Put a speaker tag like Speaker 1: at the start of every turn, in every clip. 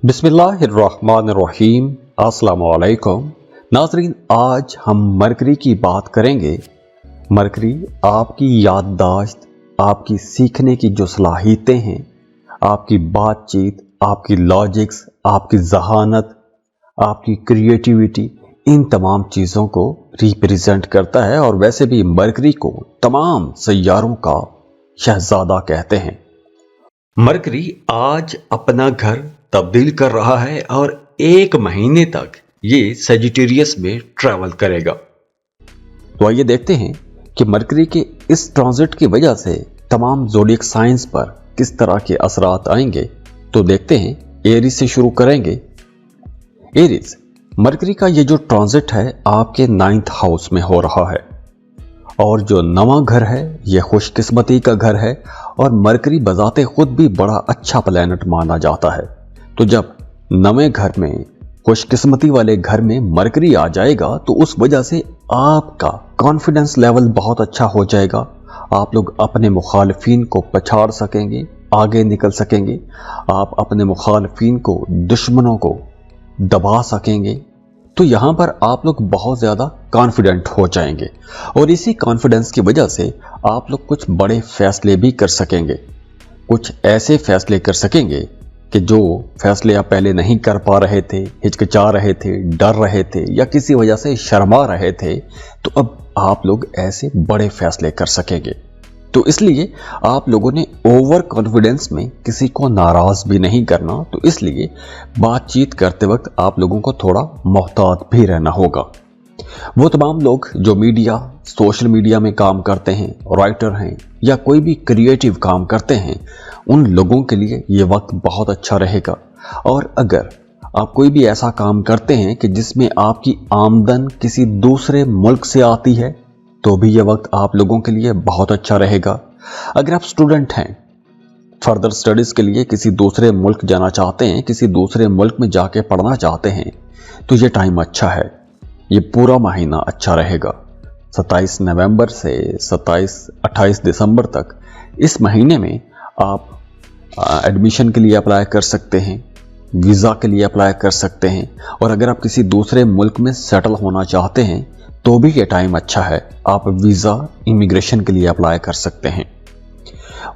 Speaker 1: बिस्मिल्लाहिर्रहमानिर्रहीम। अस्सलाम वालेकुम नाज़रीन, आज हम मरकरी की बात करेंगे। मरकरी आपकी याददाश्त, आपकी सीखने की जो सलाहियतें हैं, आपकी बातचीत, आपकी लॉजिक्स, आपकी जहानत, आपकी क्रिएटिविटी, इन तमाम चीज़ों को रिप्रेजेंट करता है। और वैसे भी मरकरी को तमाम सैयारों का शहजादा कहते हैं। मरकरी आज अपना घर तब्दील कर रहा है और 1 महीने तक ये सेजिटेरियस में ट्रैवल करेगा। तो आइए देखते हैं कि मरकरी के इस ट्रांजिट की वजह से तमाम ज़ोडिएक साइंस पर किस तरह के असरात आएंगे। तो देखते हैं, एरीज से शुरू करेंगे। एरीज, मरकरी का ये जो ट्रांजिट है आपके 9th हाउस में हो रहा है और जो नवा घर है यह खुशकिस्मती का घर है और मरकरी बजाते खुद भी बड़ा अच्छा प्लैनेट माना जाता है। तो जब नवे घर में, खुशकिस्मती वाले घर में मरकरी आ जाएगा तो उस वजह से आपका कॉन्फिडेंस लेवल बहुत अच्छा हो जाएगा। आप लोग अपने मुखालफिन को पछाड़ सकेंगे, आगे निकल सकेंगे। आप अपने मुखालफिन को, दुश्मनों को दबा सकेंगे। तो यहाँ पर आप लोग बहुत ज़्यादा कॉन्फिडेंट हो जाएंगे और इसी कॉन्फिडेंस की वजह से आप लोग कुछ बड़े फैसले भी कर सकेंगे। कुछ ऐसे फैसले कर सकेंगे कि जो फैसले आप पहले नहीं कर पा रहे थे, हिचकिचा रहे थे, डर रहे थे या किसी वजह से शर्मा रहे थे, तो अब आप लोग ऐसे बड़े फैसले कर सकेंगे। तो इसलिए आप लोगों ने ओवर कॉन्फिडेंस में किसी को नाराज भी नहीं करना। तो इसलिए बातचीत करते वक्त आप लोगों को थोड़ा मोहतात भी रहना होगा। वो तमाम लोग जो मीडिया, सोशल मीडिया में काम करते हैं, राइटर हैं या कोई भी क्रिएटिव काम करते हैं, उन लोगों के लिए ये वक्त बहुत अच्छा रहेगा। और अगर आप कोई भी ऐसा काम करते हैं कि जिसमें आपकी आमदन किसी दूसरे मुल्क से आती है, तो भी ये वक्त आप लोगों के लिए बहुत अच्छा रहेगा। अगर आप स्टूडेंट हैं, फर्दर स्टडीज़ के लिए किसी दूसरे मुल्क जाना चाहते हैं, किसी दूसरे मुल्क में जाके पढ़ना चाहते हैं, तो ये टाइम अच्छा है। ये पूरा महीना अच्छा रहेगा। 27 नवंबर से 28 दिसंबर तक इस महीने में आप एडमिशन के लिए अप्लाई कर सकते हैं, वीज़ा के लिए अप्लाई कर सकते हैं। और अगर आप किसी दूसरे मुल्क में सेटल होना चाहते हैं तो भी ये टाइम अच्छा है। आप वीज़ा, इमिग्रेशन के लिए अप्लाई कर सकते हैं।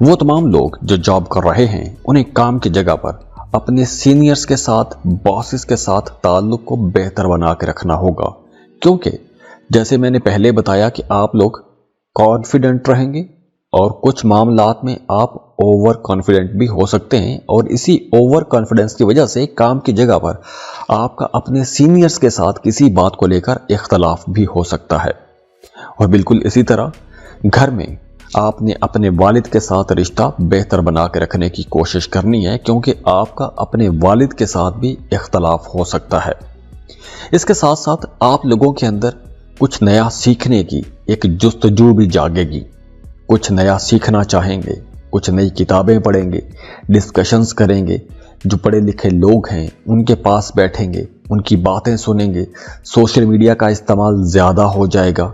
Speaker 1: वो तमाम लोग जो जॉब कर रहे हैं, उन्हें काम की जगह पर अपने सीनियर्स के साथ, बॉसेस के साथ ताल्लुक को बेहतर बना के रखना होगा। क्योंकि जैसे मैंने पहले बताया कि आप लोग कॉन्फिडेंट रहेंगे और कुछ मामलात में आप ओवर कॉन्फिडेंट भी हो सकते हैं। और इसी ओवर कॉन्फिडेंस की वजह से काम की जगह पर आपका अपने सीनियर्स के साथ किसी बात को लेकर इख्तलाफ भी हो सकता है। और बिल्कुल इसी तरह घर में आपने अपने वालिद के साथ रिश्ता बेहतर बना के रखने की कोशिश करनी है, क्योंकि आपका अपने वालिद के साथ भी इख्तलाफ हो सकता है। इसके साथ साथ आप लोगों के अंदर कुछ नया सीखने की एक जुस्तजू भी जागेगी। कुछ नया सीखना चाहेंगे, कुछ नई किताबें पढ़ेंगे, डिस्कशंस करेंगे। जो पढ़े लिखे लोग हैं उनके पास बैठेंगे, उनकी बातें सुनेंगे। सोशल मीडिया का इस्तेमाल ज़्यादा हो जाएगा।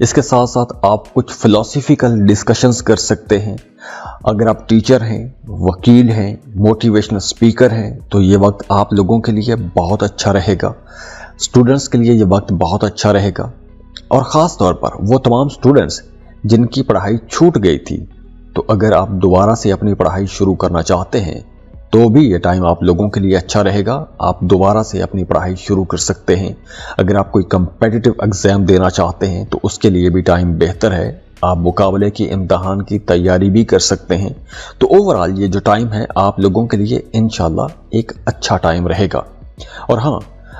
Speaker 1: इसके साथ साथ आप कुछ फिलोसफिकल डिस्कशंस कर सकते हैं। अगर आप टीचर हैं, वकील हैं, मोटिवेशनल स्पीकर हैं, तो ये वक्त आप लोगों के लिए बहुत अच्छा रहेगा। स्टूडेंट्स के लिए ये वक्त बहुत अच्छा रहेगा। और ख़ास तौर पर वो तमाम स्टूडेंट्स जिनकी पढ़ाई छूट गई थी, तो अगर आप दोबारा से अपनी पढ़ाई शुरू करना चाहते हैं तो भी ये टाइम आप लोगों के लिए अच्छा रहेगा। आप दोबारा से अपनी पढ़ाई शुरू कर सकते हैं। अगर आप कोई कम्पिटिटिव एग्ज़ाम देना चाहते हैं तो उसके लिए भी टाइम बेहतर है। आप मुकाबले के इम्तहान की तैयारी भी कर सकते हैं। तो ओवरऑल ये जो टाइम है आप लोगों के लिए इंशाल्लाह एक अच्छा टाइम रहेगा। और हाँ,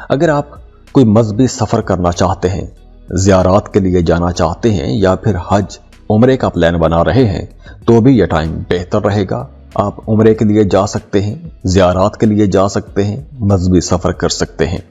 Speaker 1: अगर आप कोई मजहबी सफ़र करना चाहते हैं, ज़ियारात के लिए जाना चाहते हैं या फिर हज, उम्रे का प्लान बना रहे हैं, तो भी यह टाइम बेहतर रहेगा। आप उम्रे के लिए जा सकते हैं, ज़ियारात के लिए जा सकते हैं, मजहबी सफ़र कर सकते हैं।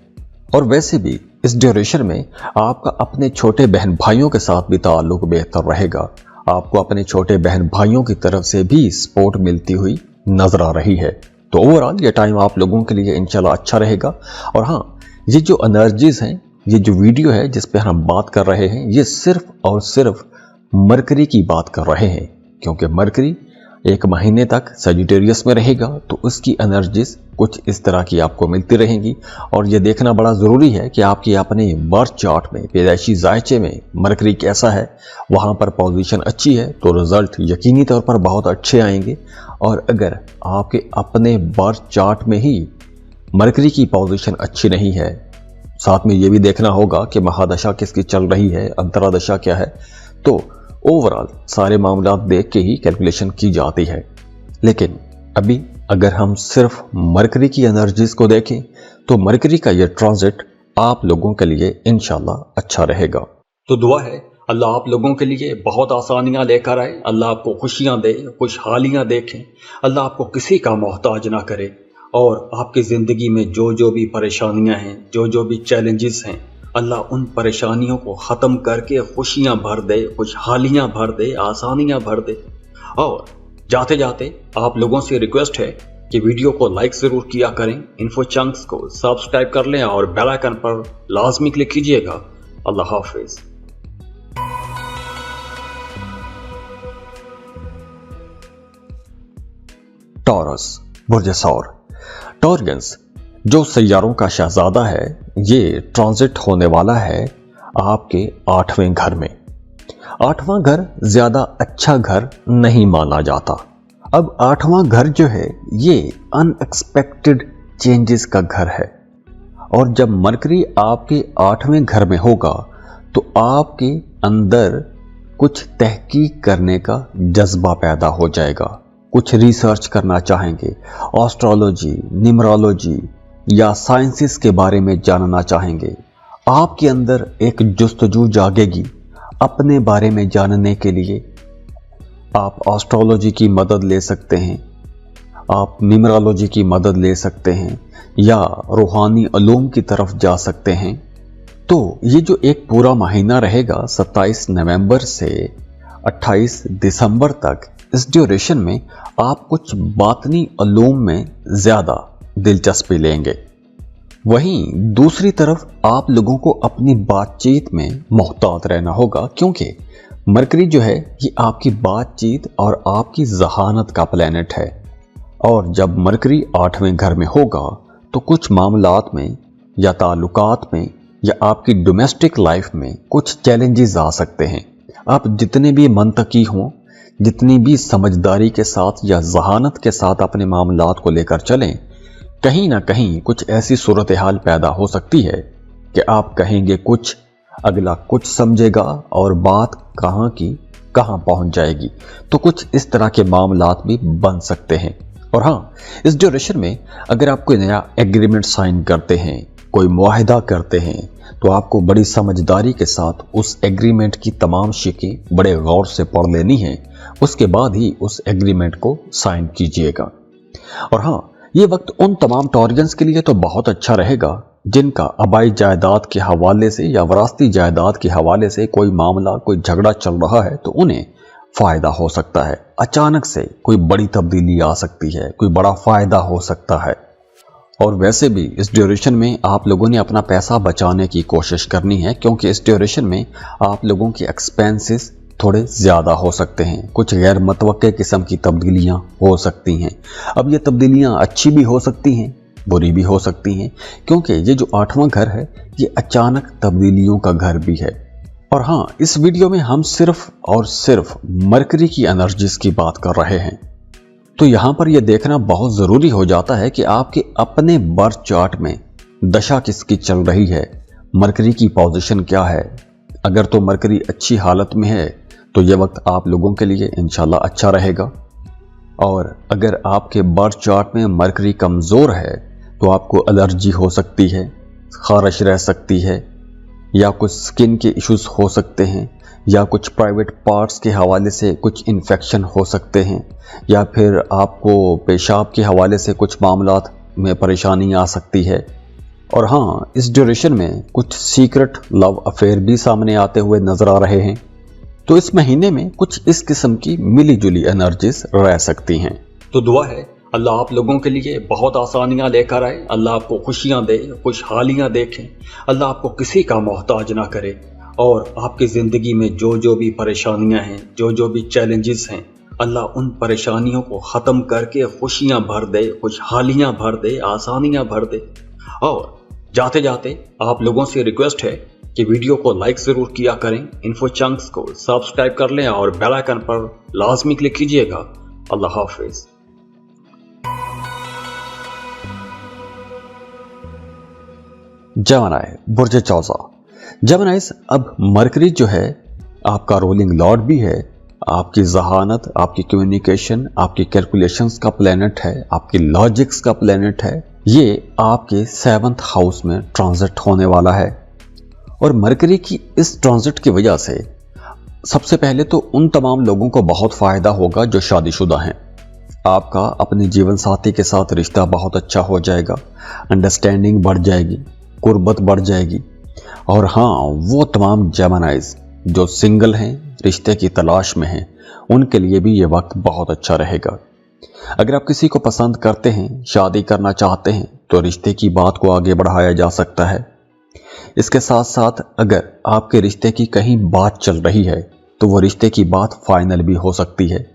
Speaker 1: और वैसे भी इस ड्यूरेशन में आपका अपने छोटे बहन भाइयों के साथ भी ताल्लुक बेहतर रहेगा। आपको अपने छोटे बहन भाइयों की तरफ से भी सपोर्ट मिलती हुई नजर आ रही है। तो ओवरऑल ये टाइम आप लोगों के लिए इंशाल्लाह अच्छा रहेगा। और हाँ, ये जो एनर्जीज हैं, ये जो वीडियो है जिस पे हम बात कर रहे हैं, ये सिर्फ और सिर्फ मरकरी की बात कर रहे हैं, क्योंकि मरकरी एक महीने तक सजिटेरियस में रहेगा तो उसकी एनर्जीज कुछ इस तरह की आपको मिलती रहेंगी। और ये देखना बड़ा ज़रूरी है कि आपके अपने बर्थ चार्ट में, पैदाइशी जायचे में मरकरी कैसा है, वहाँ पर पोजीशन अच्छी है तो रिजल्ट यकीनी तौर पर बहुत अच्छे आएंगे। और अगर आपके अपने बर्थ चार्ट में ही मरकरी की पोजीशन अच्छी नहीं है, साथ में ये भी देखना होगा कि महादशा किसकी चल रही है, अंतरादशा क्या है, तो ओवरऑल सारे मामला देख के ही कैलकुलेशन की जाती है। लेकिन अभी अगर हम सिर्फ मरकरी की एनर्जीज को देखें तो मरकरी का ये ट्रांजिट आप लोगों के लिए इंशाल्लाह अच्छा रहेगा। तो दुआ है अल्लाह आप लोगों के लिए बहुत आसानियां लेकर आए, अल्लाह आपको खुशियां दे, खुशहालियां देखें, अल्लाह आपको किसी का मोहताज ना करे और आपकी ज़िंदगी में जो जो भी परेशानियां हैं, जो जो भी चैलेंजेस हैं, अल्लाह उन परेशानियों को ख़त्म करके खुशियां भर दे, खुशहालियां भर दे, आसानियां भर दे। और जाते जाते आप लोगों से रिक्वेस्ट है कि वीडियो को लाइक ज़रूर किया करें, इन्फो चंक्स को सब्सक्राइब कर लें और बेल आइकन पर लाजमी क्लिक कीजिएगा। अल्लाह हाफिज़। टॉरस, बुर्ज सौर। टॉरियंस जो सैयारों का शहजादा है, ये ट्रांजिट होने वाला है आपके 8वें घर में। 8वां घर ज्यादा अच्छा घर नहीं माना जाता। अब 8वां घर जो है ये अनएक्सपेक्टेड चेंजेस का घर है। और जब मरकरी आपके 8वें घर में होगा तो आपके अंदर कुछ तहकीक करने का जज्बा पैदा हो जाएगा, कुछ रिसर्च करना चाहेंगे, एस्ट्रोलॉजी, न्यूमरोलॉजी या साइंसेस के बारे में जानना चाहेंगे। आपके अंदर एक जुस्तजू जागेगी अपने बारे में जानने के लिए। आप एस्ट्रोलॉजी की मदद ले सकते हैं, आप न्यूमरोलॉजी की मदद ले सकते हैं या रूहानी उलूम की तरफ जा सकते हैं। तो ये जो एक पूरा महीना रहेगा 27 नवंबर से 28 दिसंबर तक, इस ड्यूरेशन में आप कुछ बातनी उलूम में ज़्यादा दिलचस्पी लेंगे। वहीं दूसरी तरफ आप लोगों को अपनी बातचीत में मोहतात रहना होगा, क्योंकि मरकरी जो है ये आपकी बातचीत और आपकी जहानत का प्लैनेट है। और जब मरकरी 8वें घर में होगा तो कुछ मामलात में या ताल्लुकात में या आपकी डोमेस्टिक लाइफ में कुछ चैलेंजेस आ सकते हैं। आप जितने भी मंतकी हों, जितनी भी समझदारी के साथ या जहानत के साथ अपने मामलात को लेकर चलें, कहीं ना कहीं कुछ ऐसी सूरत हाल पैदा हो सकती है कि आप कहेंगे कुछ, अगला कुछ समझेगा और बात कहाँ की कहाँ पहुँच जाएगी। तो कुछ इस तरह के मामलात भी बन सकते हैं। और हाँ, इस ड्यूरेशन में अगर आप कोई नया एग्रीमेंट साइन करते हैं, कोई मुआहिदा करते हैं, तो आपको बड़ी समझदारी के साथ उस एग्रीमेंट की तमाम शिकें बड़े गौर से पढ़ लेनी है, उसके बाद ही उस एग्रीमेंट को साइन कीजिएगा। और हाँ, ये वक्त उन तमाम टॉरियंस के लिए तो बहुत अच्छा रहेगा जिनका आबाई जायदाद के हवाले से या वरासती जायदाद के हवाले से कोई मामला, कोई झगड़ा चल रहा है, तो उन्हें फायदा हो सकता है। अचानक से कोई बड़ी तब्दीली आ सकती है, कोई बड़ा फायदा हो सकता है। और वैसे भी इस ड्यूरेशन में आप लोगों ने अपना पैसा बचाने की कोशिश करनी है, क्योंकि इस ड्यूरेशन में आप लोगों के एक्सपेंसेस थोड़े ज़्यादा हो सकते हैं। कुछ गैर मतवक्के किस्म की तब्दीलियां हो सकती हैं। अब ये तब्दीलियां अच्छी भी हो सकती हैं, बुरी भी हो सकती हैं, क्योंकि ये जो 8वां घर है ये अचानक तब्दीलियों का घर भी है। और हाँ, इस वीडियो में हम सिर्फ और सिर्फ मरकरी की एनर्जीज की बात कर रहे हैं। तो यहाँ पर यह देखना बहुत ज़रूरी हो जाता है कि आपके अपने बर्थ चार्ट में दशा किसकी चल रही है, मरकरी की पोजीशन क्या है। अगर तो मरकरी अच्छी हालत में है तो यह वक्त आप लोगों के लिए इंशाल्लाह अच्छा रहेगा। और अगर आपके बर्थ चार्ट में मरकरी कमज़ोर है तो आपको एलर्जी हो सकती है, खारिश रह सकती है, या कुछ स्किन के इश्यूज हो सकते हैं, या कुछ प्राइवेट पार्ट्स के हवाले से कुछ इन्फेक्शन हो सकते हैं, या फिर आपको पेशाब के हवाले से कुछ मामलात में परेशानी आ सकती है। और हाँ, इस ड्यूरेशन में कुछ सीक्रेट लव अफेयर भी सामने आते हुए नजर आ रहे हैं। तो इस महीने में कुछ इस किस्म की मिली जुली एनर्जीज रह सकती हैं। तो दुआ है अल्लाह आप लोगों के लिए बहुत आसानियां लेकर आए, अल्लाह आपको खुशियां दे, खुशहालियां देखें, अल्लाह आपको किसी का मोहताज ना करे और आपकी ज़िंदगी में जो जो भी परेशानियां हैं, जो जो भी चैलेंजेस हैं, अल्लाह उन परेशानियों को ख़त्म करके खुशियाँ भर दे, खुशहालियाँ भर दे, आसानियाँ भर दे। और जाते जाते आप लोगों से रिक्वेस्ट है कि वीडियो को लाइक ज़रूर किया करें, इन्फो चंक्स को सब्सक्राइब कर लें और बेल आइकन पर लाजमी क्लिक कीजिएगा। अल्लाह हाफिज़। जेमिनी बुर्ज चौसा। जेमिनीज, अब मरकरी जो है आपका रोलिंग लॉर्ड भी है, आपकी जहानत, आपकी कम्युनिकेशन, आपकी कैलकुलेशंस का प्लेनेट है, आपकी लॉजिक्स का प्लेनेट है। ये आपके 7th हाउस में ट्रांजिट होने वाला है। और मरकरी की इस ट्रांजिट की वजह से सबसे पहले तो उन तमाम लोगों को बहुत फायदा होगा जो शादीशुदा हैं। आपका अपने जीवन साथी के साथ रिश्ता बहुत अच्छा हो जाएगा, अंडरस्टैंडिंग बढ़ जाएगी, कुर्बत बढ़ जाएगी। और हाँ, वो तमाम जेमिनीज जो सिंगल हैं, रिश्ते की तलाश में हैं, उनके लिए भी ये वक्त बहुत अच्छा रहेगा। अगर आप किसी को पसंद करते हैं, शादी करना चाहते हैं, तो रिश्ते की बात को आगे बढ़ाया जा सकता है। इसके साथ साथ अगर आपके रिश्ते की कहीं बात चल रही है तो वो रिश्ते की बात फाइनल भी हो सकती है,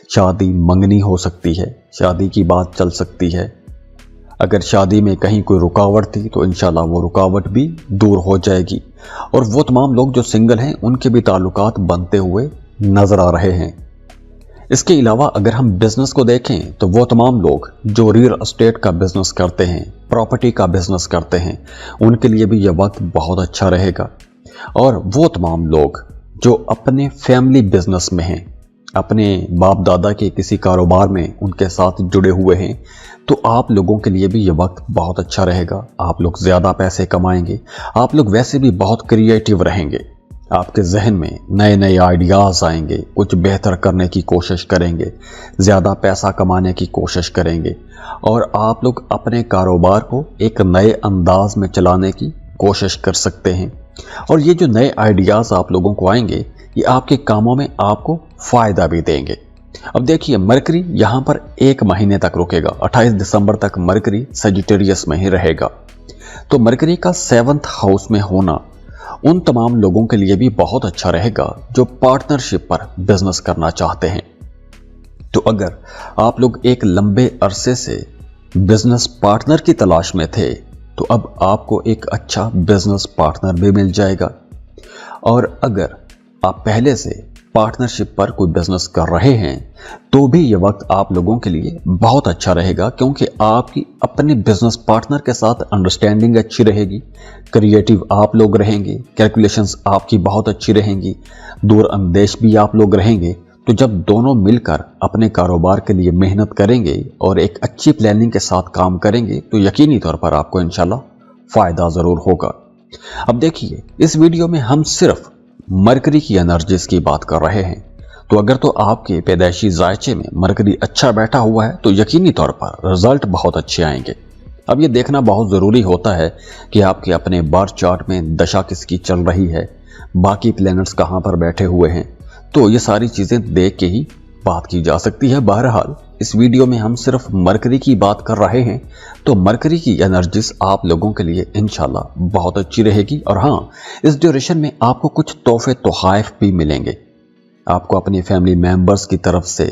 Speaker 1: शादी मंगनी हो सकती है, शादी की बात चल सकती है। अगर शादी में कहीं कोई रुकावट थी तो इंशाल्लाह वो रुकावट भी दूर हो जाएगी। और वो तमाम लोग जो सिंगल हैं उनके भी ताल्लुकात बनते हुए नजर आ रहे हैं। इसके अलावा अगर हम बिजनेस को देखें तो वो तमाम लोग जो रियल एस्टेट का बिजनेस करते हैं, प्रॉपर्टी का बिजनेस करते हैं, उनके लिए भी यह वक्त बहुत अच्छा रहेगा। और वो तमाम लोग जो अपने फैमिली बिजनेस में हैं, अपने बाप दादा के किसी कारोबार में उनके साथ जुड़े हुए हैं, तो आप लोगों के लिए भी ये वक्त बहुत अच्छा रहेगा। आप लोग ज़्यादा पैसे कमाएंगे, आप लोग वैसे भी बहुत क्रिएटिव रहेंगे, आपके जहन में नए नए आइडियाज़ आएंगे, कुछ बेहतर करने की कोशिश करेंगे, ज़्यादा पैसा कमाने की कोशिश करेंगे और आप लोग अपने कारोबार को एक नए अंदाज में चलाने की कोशिश कर सकते हैं। और ये जो नए आइडियाज़ आप लोगों को आएंगे, ये आपके कामों में आपको फ़ायदा भी देंगे। अब देखिए, मरकरी यहाँ पर 1 महीने तक रुकेगा। 28 दिसंबर तक मरकरी सजिटेरियस में ही रहेगा। तो मरकरी का 7th हाउस में होना उन तमाम लोगों के लिए भी बहुत अच्छा रहेगा जो पार्टनरशिप पर बिजनेस करना चाहते हैं। तो अगर आप लोग एक लंबे अरसे से बिजनेस पार्टनर की तलाश में थे तो अब आपको एक अच्छा बिजनेस पार्टनर भी मिल जाएगा। और अगर आप पहले से पार्टनरशिप पर कोई बिजनेस कर रहे हैं तो भी ये वक्त आप लोगों के लिए बहुत अच्छा रहेगा, क्योंकि आपकी अपने बिजनेस पार्टनर के साथ अंडरस्टैंडिंग अच्छी रहेगी, क्रिएटिव आप लोग रहेंगे, कैलकुलेशंस आपकी बहुत अच्छी रहेंगी, दूर अंदेश भी आप लोग रहेंगे। तो जब दोनों मिलकर अपने कारोबार के लिए मेहनत करेंगे और एक अच्छी प्लानिंग के साथ काम करेंगे तो यकीनी तौर पर आपको इंशाल्लाह फ़ायदा ज़रूर होगा। अब देखिए, इस वीडियो में हम सिर्फ मरकरी की एनर्जीज की बात कर रहे हैं। तो अगर तो आपके पैदाइशी जायचे में मरकरी अच्छा बैठा हुआ है तो यकीनी तौर पर रिजल्ट बहुत अच्छे आएंगे। अब ये देखना बहुत ज़रूरी होता है कि आपके अपने बर्थ चार्ट में दशा किसकी चल रही है, बाकी प्लैनेट्स कहाँ पर बैठे हुए हैं, तो ये सारी चीज़ें देख के ही बात की जा सकती है। बहरहाल इस वीडियो में हम सिर्फ मरकरी की बात कर रहे हैं, तो मरकरी की एनर्जीज आप लोगों के लिए इंशाल्लाह बहुत अच्छी रहेगी। और हाँ, इस ड्यूरेशन में आपको कुछ तोहफे तोहाइफ भी मिलेंगे। आपको अपनी फैमिली मेंबर्स की तरफ से,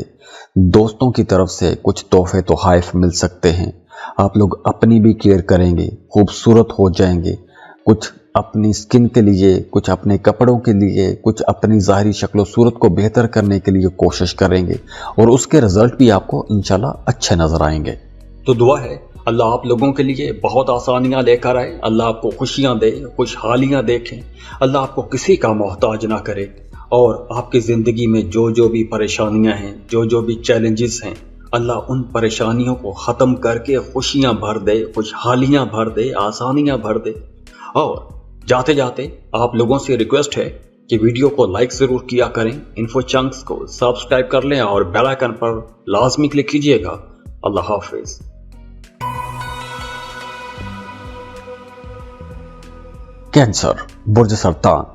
Speaker 1: दोस्तों की तरफ से कुछ तोहफे तोहाइफ मिल सकते हैं। आप लोग अपनी भी केयर करेंगे, खूबसूरत हो जाएंगे, कुछ अपनी स्किन के लिए, कुछ अपने कपड़ों के लिए, कुछ अपनी ज़ाहिरी शक्ल सूरत को बेहतर करने के लिए कोशिश करेंगे और उसके रिजल्ट भी आपको इंशाल्लाह अच्छे नजर आएंगे। तो दुआ है अल्लाह आप लोगों के लिए बहुत आसानियां लेकर आए, अल्लाह आपको खुशियां दे, खुशहालियां देखें, अल्लाह आपको किसी का मोहताज ना करे और आपकी ज़िंदगी में जो जो भी परेशानियां हैं, जो जो भी चैलेंजेस हैं, अल्लाह उन परेशानियों को ख़त्म करके खुशियां भर दे, खुशहालियां भर दे, आसानियां भर दे। और जाते जाते आप लोगों से रिक्वेस्ट है कि वीडियो को लाइक ज़रूर किया करें, इन्फो चंक्स को सब्सक्राइब कर लें और बेल आइकन पर लाजमी क्लिक कीजिएगा। अल्लाह हाफिज़। कैंसर बुर्ज सरतान।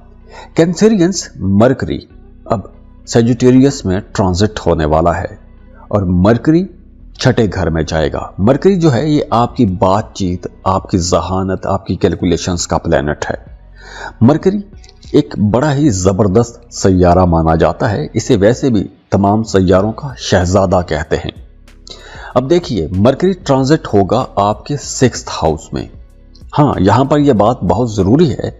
Speaker 1: कैंसरियंस, मरकरी अब सजिटेरियस में ट्रांजिट होने वाला है और मरकरी 6ठे घर में जाएगा। मरकरी जो है ये आपकी बातचीत, आपकी जहानत, आपकी कैलकुलेशंस का प्लैनेट है। मरकरी एक बड़ा ही ज़बरदस्त सैयारा माना जाता है। इसे वैसे भी तमाम सैयारों का शहजादा कहते हैं। अब देखिए, मरकरी ट्रांजिट होगा आपके 6th हाउस में। हाँ, यहाँ पर यह बात बहुत ज़रूरी है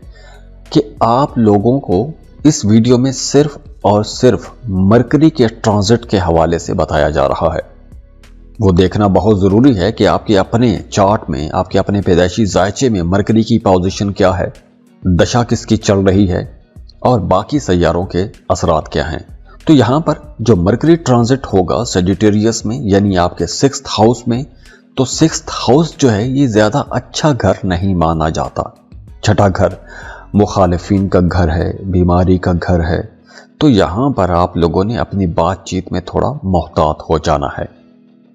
Speaker 1: कि आप लोगों को इस वीडियो में सिर्फ और सिर्फ मरकरी के ट्रांजिट के हवाले से बताया जा रहा है। वो देखना बहुत ज़रूरी है कि आपके अपने चार्ट में, आपके अपने पैदाइशी जायचे में मरकरी की पोजीशन क्या है, दशा किसकी चल रही है और बाकी सैयारों के असरात क्या हैं। तो यहाँ पर जो मरकरी ट्रांजिट होगा सेजिटेरियस में, यानी आपके 6th हाउस में, तो 6th हाउस जो है ये ज़्यादा अच्छा घर नहीं माना जाता। छठा घर मुखालिफिन का घर है, बीमारी का घर है। तो यहाँ पर आप लोगों ने अपनी बातचीत में थोड़ा मोहतात हो जाना है,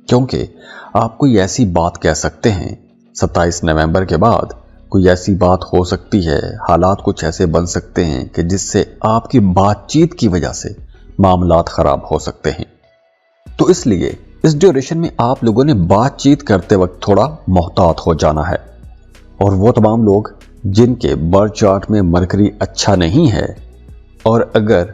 Speaker 1: क्योंकि आप कोई ऐसी बात कह सकते हैं 27 नवंबर के बाद, कोई ऐसी बात हो सकती है, हालात कुछ ऐसे बन सकते हैं कि जिससे आपकी बातचीत की वजह से मामलात खराब हो सकते हैं। तो इसलिए इस ड्यूरेशन में आप लोगों ने बातचीत करते वक्त थोड़ा मोहतात हो जाना है। और वो तमाम लोग जिनके बर्थ चार्ट में मरकरी अच्छा नहीं है, और अगर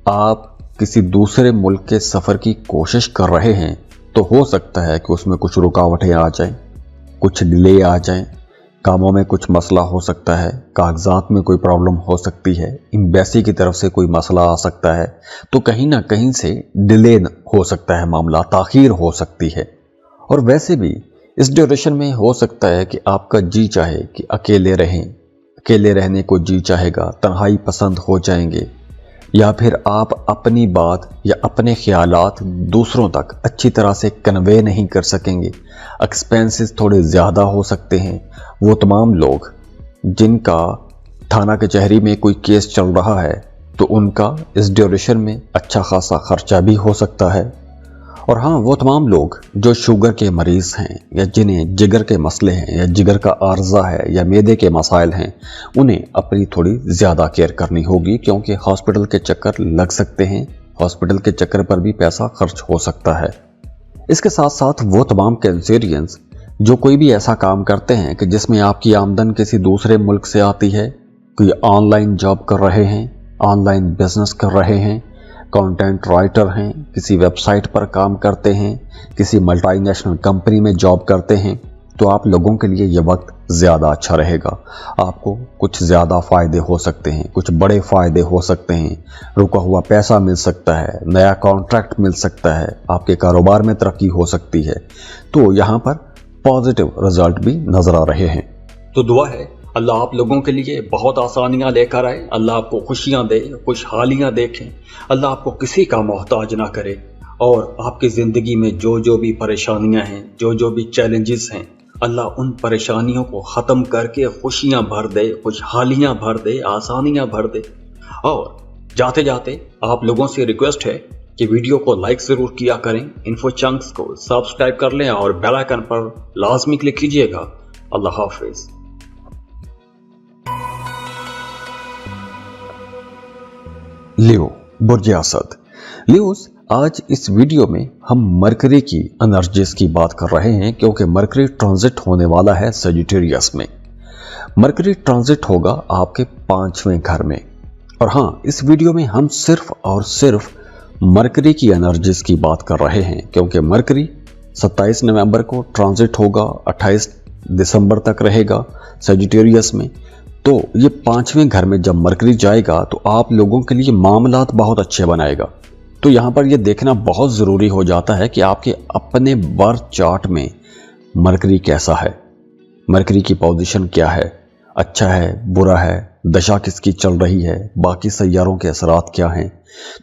Speaker 1: आप किसी दूसरे मुल्क के सफ़र की कोशिश कर रहे हैं, तो हो सकता है कि उसमें कुछ रुकावटें आ जाएं, कुछ डिले आ जाएं, कामों में कुछ मसला हो सकता है, कागजात में कोई प्रॉब्लम हो सकती है, एम्बेसी की तरफ से कोई मसला आ सकता है। तो कहीं ना कहीं से डिले हो सकता है, मामला ताख़ीर हो सकती है। और वैसे भी इस ड्यूरेशन में हो सकता है कि आपका जी चाहे कि अकेले रहें, अकेले रहने को जी चाहेगा, तन्हाई पसंद हो जाएंगे, या फिर आप अपनी बात या अपने ख्यालात दूसरों तक अच्छी तरह से कन्वे नहीं कर सकेंगे। एक्सपेंसेस थोड़े ज़्यादा हो सकते हैं। वो तमाम लोग जिनका थाना कचहरी में कोई केस चल रहा है, तो उनका इस ड्यूरेशन में अच्छा खासा खर्चा भी हो सकता है। और हाँ, वो तमाम लोग जो शुगर के मरीज़ हैं, या जिन्हें जिगर के मसले हैं, या जिगर का आर्जा है, या मैदे के मसाइल हैं, उन्हें अपनी थोड़ी ज़्यादा केयर करनी होगी, क्योंकि हॉस्पिटल के चक्कर लग सकते हैं। हॉस्पिटल के चक्कर पर भी पैसा खर्च हो सकता है। इसके साथ साथ वो तमाम कैंसेरियंस जो कोई भी ऐसा काम करते हैं कि जिसमें आपकी आमदन किसी दूसरे मुल्क से आती है, कोई ऑनलाइन जॉब कर रहे हैं, ऑनलाइन बिजनेस कर रहे हैं, कंटेंट राइटर हैं, किसी वेबसाइट पर काम करते हैं, किसी मल्टीनेशनल कंपनी में जॉब करते हैं, तो आप लोगों के लिए ये वक्त ज़्यादा अच्छा रहेगा। आपको कुछ ज़्यादा फ़ायदे हो सकते हैं, कुछ बड़े फ़ायदे हो सकते हैं, रुका हुआ पैसा मिल सकता है, नया कॉन्ट्रैक्ट मिल सकता है, आपके कारोबार में तरक्की हो सकती है। तो यहाँ पर पॉजिटिव रिजल्ट भी नज़र आ रहे हैं। तो दुआ है अल्लाह आप लोगों के लिए बहुत आसानियां लेकर आए, अल्लाह आपको खुशियां दे, खुशहालियां देखें, अल्लाह आपको किसी का मोहताज ना करे, और आपकी ज़िंदगी में जो जो भी परेशानियां हैं, जो जो भी चैलेंजेस हैं, अल्लाह उन परेशानियों को ख़त्म करके खुशियां भर दे, खुशहालियां भर दे, आसानियां भर दे। और जाते जाते आप लोगों से रिक्वेस्ट है कि वीडियो को लाइक ज़रूर किया करें, इन्फो चंक्स को सब्सक्राइब कर लें और बेल आइकन पर लाजमी क्लिक कीजिएगा। अल्लाह हाफिज़। लियो, बुर्ज असद। लियोस, आज इस वीडियो में हम मरकरी की एनर्जीज की बात कर रहे हैं, क्योंकि मरकरी ट्रांजिट होने वाला है सेजिटेरियस में। मरकरी ट्रांजिट होगा आपके 5वें घर में। और हाँ, इस वीडियो में हम सिर्फ और सिर्फ मरकरी की एनर्जीज की बात कर रहे हैं, क्योंकि मरकरी 27 नवंबर को ट्रांजिट होगा, 28 दिसंबर तक रहेगा सेजिटेरियस में। तो ये 5वें घर में जब मरकरी जाएगा तो आप लोगों के लिए मामलात बहुत अच्छे बनाएगा। तो यहाँ पर ये देखना बहुत ज़रूरी हो जाता है कि आपके अपने बर्थ चार्ट में मरकरी कैसा है, मरकरी की पोजीशन क्या है, अच्छा है, बुरा है, दशा किसकी चल रही है, बाकी सैयारों के असरात क्या हैं।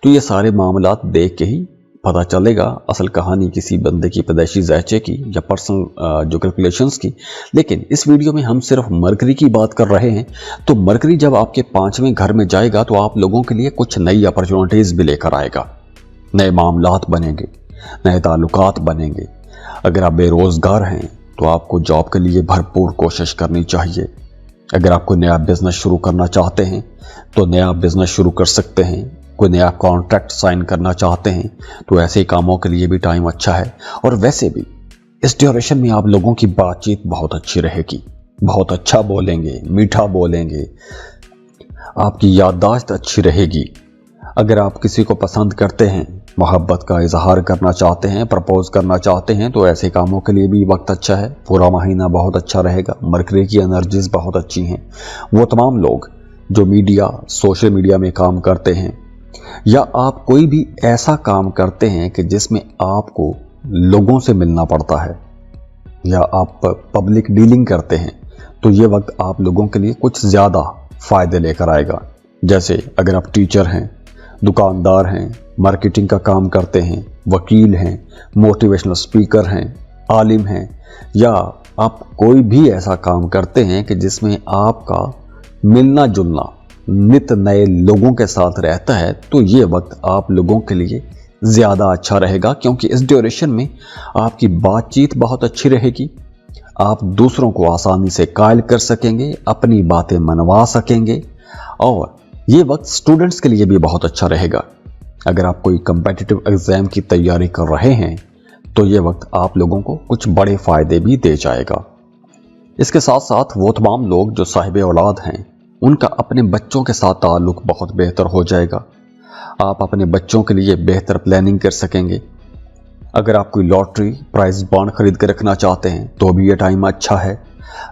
Speaker 1: तो ये सारे मामलात देख के ही पता चलेगा असल कहानी किसी बंदे की पैदाइशी ज़ायचे की या पर्सनल जो कैलकुलेशंस की। लेकिन इस वीडियो में हम सिर्फ मरकरी की बात कर रहे हैं। तो मरकरी जब आपके 5वें घर में जाएगा तो आप लोगों के लिए कुछ नई अपॉर्चुनिटीज़ भी लेकर आएगा, नए मामलात बनेंगे, नए ताल्लुकात बनेंगे। अगर आप बेरोज़गार हैं तो आपको जॉब के लिए भरपूर कोशिश करनी चाहिए। अगर आप कोई नया बिज़नेस शुरू करना चाहते हैं तो नया बिज़नेस शुरू कर सकते हैं। कोई नया कॉन्ट्रैक्ट साइन करना चाहते हैं तो ऐसे कामों के लिए भी टाइम अच्छा है। और वैसे भी इस ड्यूरेशन में आप लोगों की बातचीत बहुत अच्छी रहेगी, बहुत अच्छा बोलेंगे, मीठा बोलेंगे। आपकी याददाश्त अच्छी रहेगी। अगर आप किसी को पसंद करते हैं, मोहब्बत का इजहार करना चाहते हैं, प्रपोज करना चाहते हैं, तो ऐसे कामों के लिए भी वक्त अच्छा है। पूरा महीना बहुत अच्छा रहेगा। मरकरी की एनर्जीज बहुत अच्छी हैं। वो तमाम लोग जो मीडिया, सोशल मीडिया में काम करते हैं, या आप कोई भी ऐसा काम करते हैं कि जिसमें आपको लोगों से मिलना पड़ता है, या आप पब्लिक डीलिंग करते हैं, तो ये वक्त आप लोगों के लिए कुछ ज़्यादा फ़ायदे लेकर आएगा। जैसे अगर आप टीचर हैं, दुकानदार हैं, मार्केटिंग का काम करते हैं, वकील हैं, मोटिवेशनल स्पीकर हैं, आलिम हैं, या आप कोई भी ऐसा काम करते हैं कि जिसमें आपका मिलना जुलना नित नए लोगों के साथ रहता है, तो ये वक्त आप लोगों के लिए ज़्यादा अच्छा रहेगा, क्योंकि इस ड्यूरेशन में आपकी बातचीत बहुत अच्छी रहेगी। आप दूसरों को आसानी से कायल कर सकेंगे, अपनी बातें मनवा सकेंगे, और ये वक्त स्टूडेंट्स के लिए भी बहुत अच्छा रहेगा। अगर आप कोई कम्पिटिटिव एग्ज़ाम की तैयारी कर रहे हैं, तो ये वक्त आप लोगों को कुछ बड़े फ़ायदे भी दे जाएगा। इसके साथ साथ वो तमाम लोग जो साहिब औलाद हैं, उनका अपने बच्चों के साथ ताल्लुक़ बहुत बेहतर हो जाएगा। आप अपने बच्चों के लिए बेहतर प्लानिंग कर सकेंगे। अगर आप कोई लॉटरी प्राइज बॉन्ड खरीद कर रखना चाहते हैं, तो भी ये टाइम अच्छा है।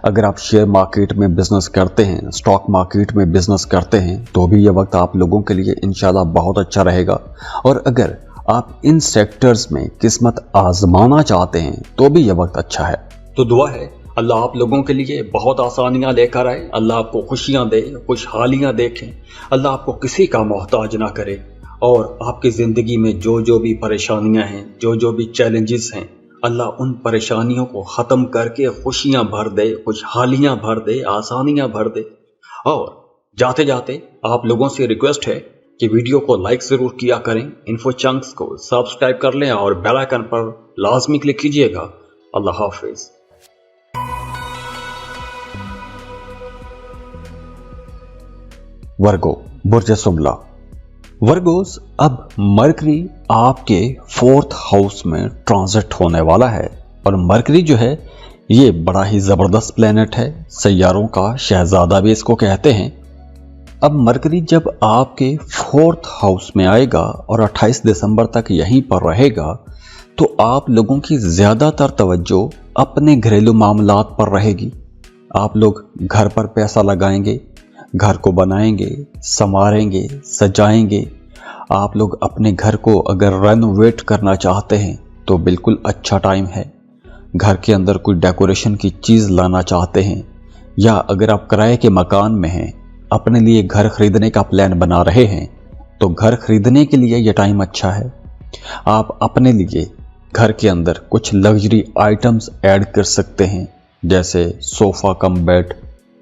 Speaker 1: अगर आप शेयर मार्केट में बिजनेस करते हैं, स्टॉक मार्केट में बिजनेस करते हैं, तो भी ये वक्त आप लोगों के लिए इंशाल्लाह बहुत अच्छा रहेगा। और अगर आप इन सेक्टर्स में किस्मत आजमाना चाहते हैं, तो भी ये वक्त अच्छा है। तो दुआ है अल्लाह आप लोगों के लिए बहुत आसानियां लेकर आए, अल्लाह आपको खुशियां दे, खुशहालियां देखें, अल्लाह आपको किसी का मोहताज ना करे, और आपकी ज़िंदगी में जो जो भी परेशानियां हैं, जो जो भी चैलेंजेस हैं, अल्लाह उन परेशानियों को ख़त्म करके खुशियां भर दे, खुशहालियां भर दे, आसानियां भर दे। और जाते जाते आप लोगों से रिक्वेस्ट है कि वीडियो को लाइक ज़रूर किया करें, इन्फो चंक्स को सब्सक्राइब कर लें और बेल आइकन पर लाजमी क्लिक कीजिएगा। अल्लाह हाफिज़। वर्गो, बुर्ज सुमला। वर्गोस, अब मरकरी आपके 4th हाउस में ट्रांजिट होने वाला है, और मरकरी जो है ये बड़ा ही ज़बरदस्त प्लेनेट है, सैयारों का शहजादा भी इसको कहते हैं। अब मरकरी जब आपके 4th हाउस में आएगा और 28 दिसंबर तक यहीं पर रहेगा, तो आप लोगों की ज़्यादातर तवज्जो अपने घरेलू मामलात पर रहेगी। आप लोग घर पर पैसा लगाएंगे, घर को बनाएंगे, संवारेंगे, सजाएंगे। आप लोग अपने घर को अगर रेनोवेट करना चाहते हैं, तो बिल्कुल अच्छा टाइम है। घर के अंदर कोई डेकोरेशन की चीज़ लाना चाहते हैं, या अगर आप किराए के मकान में हैं, अपने लिए घर खरीदने का प्लान बना रहे हैं, तो घर खरीदने के लिए यह टाइम अच्छा है। आप अपने लिए घर के अंदर कुछ लग्जरी आइटम्स ऐड कर सकते हैं, जैसे सोफ़ा कम बेड,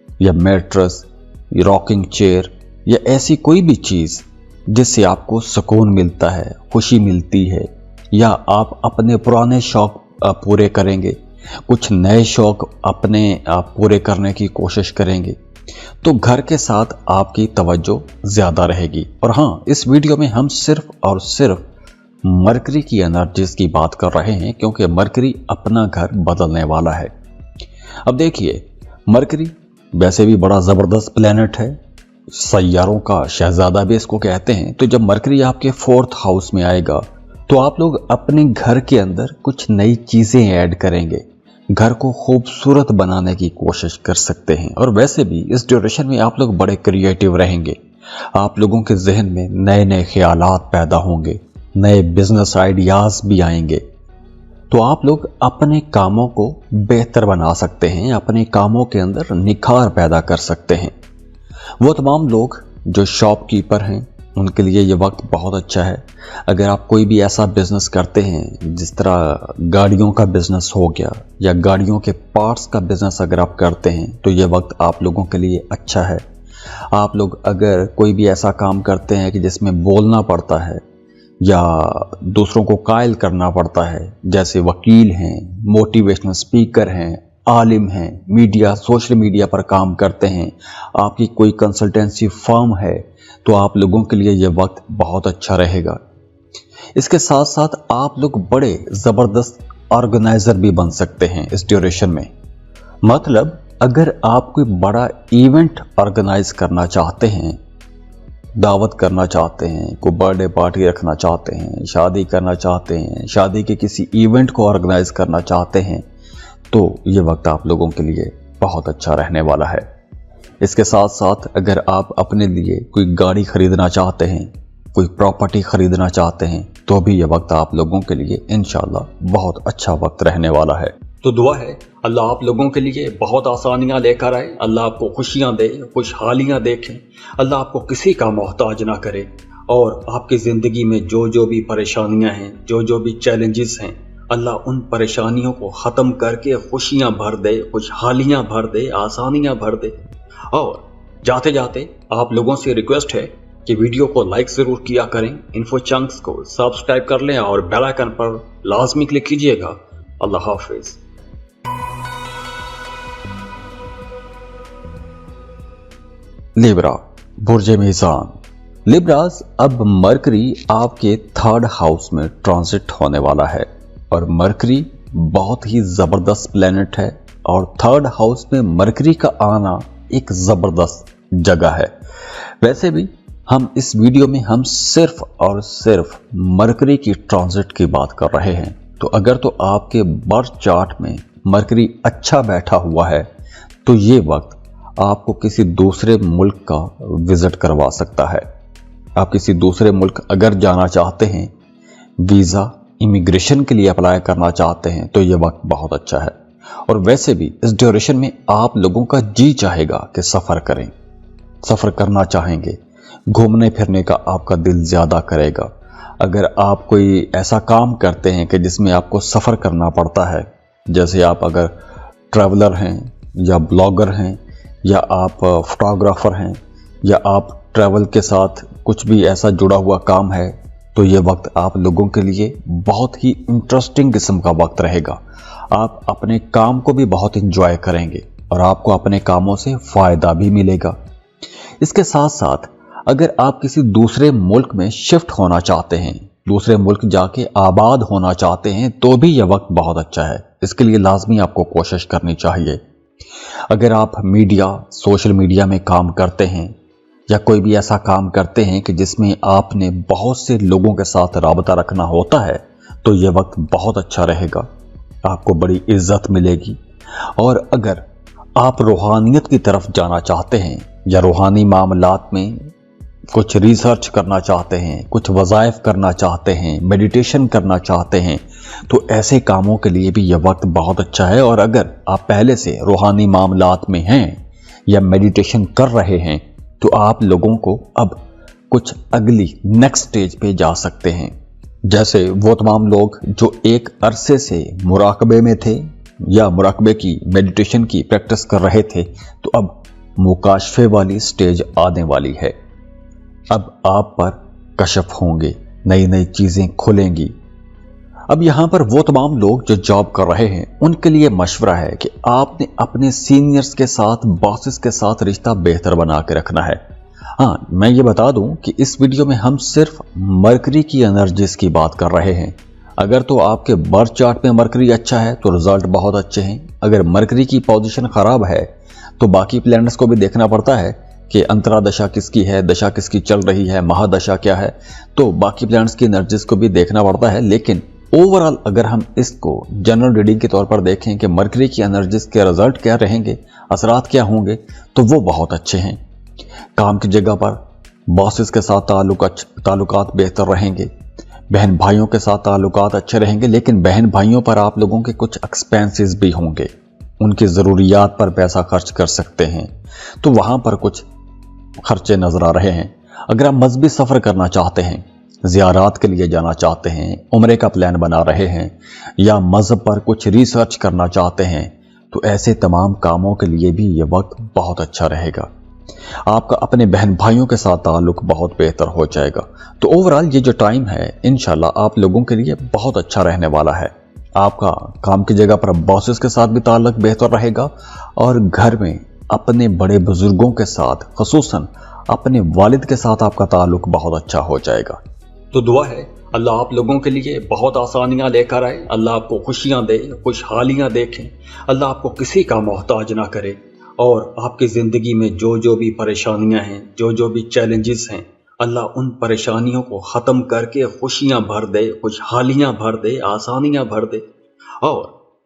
Speaker 1: या मैट्रेस, रॉकिंग चेयर, या ऐसी कोई भी चीज़ जिससे आपको सुकून मिलता है, खुशी मिलती है, या आप अपने पुराने शौक पूरे करेंगे, कुछ नए शौक अपने आप पूरे करने की कोशिश करेंगे, तो घर के साथ आपकी तवज्जो ज़्यादा रहेगी। और हाँ, इस वीडियो में हम सिर्फ और सिर्फ मरकरी की एनर्जीज की बात कर रहे हैं, क्योंकि मरकरी अपना घर बदलने वाला है। अब देखिए, मरकरी वैसे भी बड़ा ज़बरदस्त प्लेनेट है, सैयारों का शहजादा भी इसको कहते हैं। तो जब मरकरी आपके 4th हाउस में आएगा, तो आप लोग अपने घर के अंदर कुछ नई चीज़ें ऐड करेंगे, घर को खूबसूरत बनाने की कोशिश कर सकते हैं। और वैसे भी इस ड्यूरेशन में आप लोग बड़े क्रिएटिव रहेंगे, आप लोगों के जहन में नए नए ख्यालात पैदा होंगे, नए बिजनेस आइडियाज़ भी आएंगे। तो आप लोग अपने कामों को बेहतर बना सकते हैं, अपने कामों के अंदर निखार पैदा कर सकते हैं। वो तमाम लोग जो शॉपकीपर हैं, उनके लिए ये वक्त बहुत अच्छा है। अगर आप कोई भी ऐसा बिज़नेस करते हैं, जिस तरह गाड़ियों का बिज़नेस हो गया, या गाड़ियों के पार्ट्स का बिज़नेस अगर आप करते हैं, तो ये वक्त आप लोगों के लिए अच्छा है। आप लोग अगर कोई भी ऐसा काम करते हैं कि जिसमें बोलना पड़ता है, या दूसरों को कायल करना पड़ता है, जैसे वकील हैं, मोटिवेशनल स्पीकर हैं, आलिम हैं, मीडिया, सोशल मीडिया पर काम करते हैं, आपकी कोई कंसल्टेंसी फर्म है, तो आप लोगों के लिए ये वक्त बहुत अच्छा रहेगा। इसके साथ साथ आप लोग बड़े ज़बरदस्त ऑर्गेनाइज़र भी बन सकते हैं इस ड्यूरेशन में। मतलब अगर आप कोई बड़ा इवेंट ऑर्गेनाइज करना चाहते हैं, दावत करना चाहते हैं, कोई बर्थडे पार्टी रखना चाहते हैं, शादी करना चाहते हैं, शादी के किसी इवेंट को ऑर्गेनाइज करना चाहते हैं, तो ये वक्त आप लोगों के लिए बहुत अच्छा रहने वाला है। इसके साथ साथ अगर आप अपने लिए कोई गाड़ी खरीदना चाहते हैं, कोई प्रॉपर्टी खरीदना चाहते हैं, तो भी ये वक्त आप लोगों के लिए इंशाल्लाह बहुत अच्छा वक्त रहने वाला है। तो दुआ है अल्लाह आप लोगों के लिए बहुत आसानियां लेकर आए, अल्लाह आपको खुशियां दे, खुशहालियां देखें, अल्लाह आपको किसी का मोहताज ना करे और आपकी ज़िंदगी में जो भी परेशानियां हैं, जो भी चैलेंजेस हैं, अल्लाह उन परेशानियों को ख़त्म करके खुशियां भर दे, खुशहालियां भर दे, आसानियां भर दे। और जाते जाते आप लोगों से रिक्वेस्ट है कि वीडियो को लाइक ज़रूर किया करें, इन्फो चंक्स को सब्सक्राइब कर लें और बेल आइकन पर लाजमी क्लिक कीजिएगा। अल्लाह हाफिज़। लिब्रा, बुर्ज मीज़ान। लिब्रास, अब मरकरी आपके 3rd हाउस में ट्रांजिट होने वाला है और मरकरी बहुत ही ज़बरदस्त प्लेनेट है और 3rd हाउस में मरकरी का आना एक ज़बरदस्त जगह है। वैसे भी हम इस वीडियो में हम सिर्फ और सिर्फ मरकरी की ट्रांजिट की बात कर रहे हैं। तो अगर तो आपके बर्थ चार्ट में मरकरी अच्छा बैठा हुआ है तो ये वक्त आपको किसी दूसरे मुल्क का विजिट करवा सकता है। आप किसी दूसरे मुल्क अगर जाना चाहते हैं, वीज़ा इमिग्रेशन के लिए अप्लाई करना चाहते हैं, तो ये वक्त बहुत अच्छा है। और वैसे भी इस ड्यूरेशन में आप लोगों का जी चाहेगा कि सफ़र करें, सफ़र करना चाहेंगे, घूमने फिरने का आपका दिल ज़्यादा करेगा। अगर आप कोई ऐसा काम करते हैं कि जिसमें आपको सफ़र करना पड़ता है, जैसे आप अगर ट्रैवलर हैं या ब्लॉगर हैं या आप फोटोग्राफर हैं या आप ट्रैवल के साथ कुछ भी ऐसा जुड़ा हुआ काम है, तो ये वक्त आप लोगों के लिए बहुत ही इंटरेस्टिंग किस्म का वक्त रहेगा। आप अपने काम को भी बहुत इंजॉय करेंगे और आपको अपने कामों से फ़ायदा भी मिलेगा। इसके साथ साथ अगर आप किसी दूसरे मुल्क में शिफ्ट होना चाहते हैं, दूसरे मुल्क जाके आबाद होना चाहते हैं, तो भी यह वक्त बहुत अच्छा है। इसके लिए लाजमी आपको कोशिश करनी चाहिए। अगर आप मीडिया, सोशल मीडिया में काम करते हैं या कोई भी ऐसा काम करते हैं कि जिसमें आपने बहुत से लोगों के साथ राबता रखना होता है, तो यह वक्त बहुत अच्छा रहेगा, आपको बड़ी इज्जत मिलेगी। और अगर आप रूहानियत की तरफ जाना चाहते हैं या रूहानी मामलात में कुछ रिसर्च करना चाहते हैं, कुछ वज़ाइफ करना चाहते हैं, मेडिटेशन करना चाहते हैं, तो ऐसे कामों के लिए भी यह वक्त बहुत अच्छा है। और अगर आप पहले से रूहानी मामलात में हैं या मेडिटेशन कर रहे हैं, तो आप लोगों को अब कुछ अगली नेक्स्ट स्टेज पे जा सकते हैं। जैसे वो तमाम लोग जो एक अरसे से मुराकबे में थे या मुराकबे की, मेडिटेशन की प्रैक्टिस कर रहे थे, तो अब मुकाशफे वाली स्टेज आने वाली है। अब आप पर कशफ होंगे, नई नई चीज़ें खुलेंगी। अब यहाँ पर वो तमाम लोग जो जॉब कर रहे हैं, उनके लिए मशवरा है कि आपने अपने सीनियर्स के साथ, बॉसेस के साथ रिश्ता बेहतर बना के रखना है। हाँ, मैं ये बता दूं कि इस वीडियो में हम सिर्फ मरकरी की एनर्जीज की बात कर रहे हैं। अगर तो आपके बर्थ चार्ट में मरकरी अच्छा है तो रिजल्ट बहुत अच्छे हैं। अगर मरकरी की पोजीशन ख़राब है तो बाकी प्लैनेट्स को भी देखना पड़ता है कि अंतरा दशा किसकी है, दशा किसकी चल रही है, महादशा क्या है, तो बाकी प्लैनेट्स की एनर्जीज को भी देखना पड़ता है। लेकिन ओवरऑल अगर हम इसको जनरल रीडिंग के तौर पर देखें कि मरकरी की एनर्जीज के रिजल्ट क्या रहेंगे, असरात क्या होंगे, तो वो बहुत अच्छे हैं। काम की जगह पर बॉसेस के साथ ताल्लुकात बेहतर रहेंगे, बहन भाइयों के साथ ताल्लुकात अच्छे रहेंगे, लेकिन बहन भाइयों पर आप लोगों के कुछ एक्सपेंसेस भी होंगे, उनकी ज़रूरियात पर पैसा खर्च कर सकते हैं, तो वहाँ पर कुछ खर्चे नज़र आ रहे हैं। अगर आप मजहबी सफ़र करना चाहते हैं, ज़ियारात के लिए जाना चाहते हैं, उम्रे का प्लान बना रहे हैं या मज़हब पर कुछ रिसर्च करना चाहते हैं, तो ऐसे तमाम कामों के लिए भी ये वक्त बहुत अच्छा रहेगा। आपका अपने बहन भाइयों के साथ ताल्लुक बहुत बेहतर हो जाएगा। तो ओवरऑल ये जो टाइम है इंशाल्लाह आप लोगों के लिए बहुत अच्छा रहने वाला है। आपका काम की जगह पर बॉसेस के साथ भी ताल्लुक बेहतर रहेगा और घर में अपने बड़े बुजुर्गों के साथ, खुसूसन अपने वालिद के साथ आपका ताल्लुक बहुत अच्छा हो जाएगा। तो दुआ है अल्लाह आप लोगों के लिए बहुत आसानियां लेकर आए, अल्लाह आपको खुशियां दे, खुशहालियां देखें, अल्लाह आपको किसी का मोहताज ना करे और आपकी ज़िंदगी में जो भी परेशानियां हैं, जो भी चैलेंजेस हैं, अल्लाह उन परेशानियों को ख़त्म करके खुशियां भर दे, खुशहालियां भर दे, आसानियां भर दे। और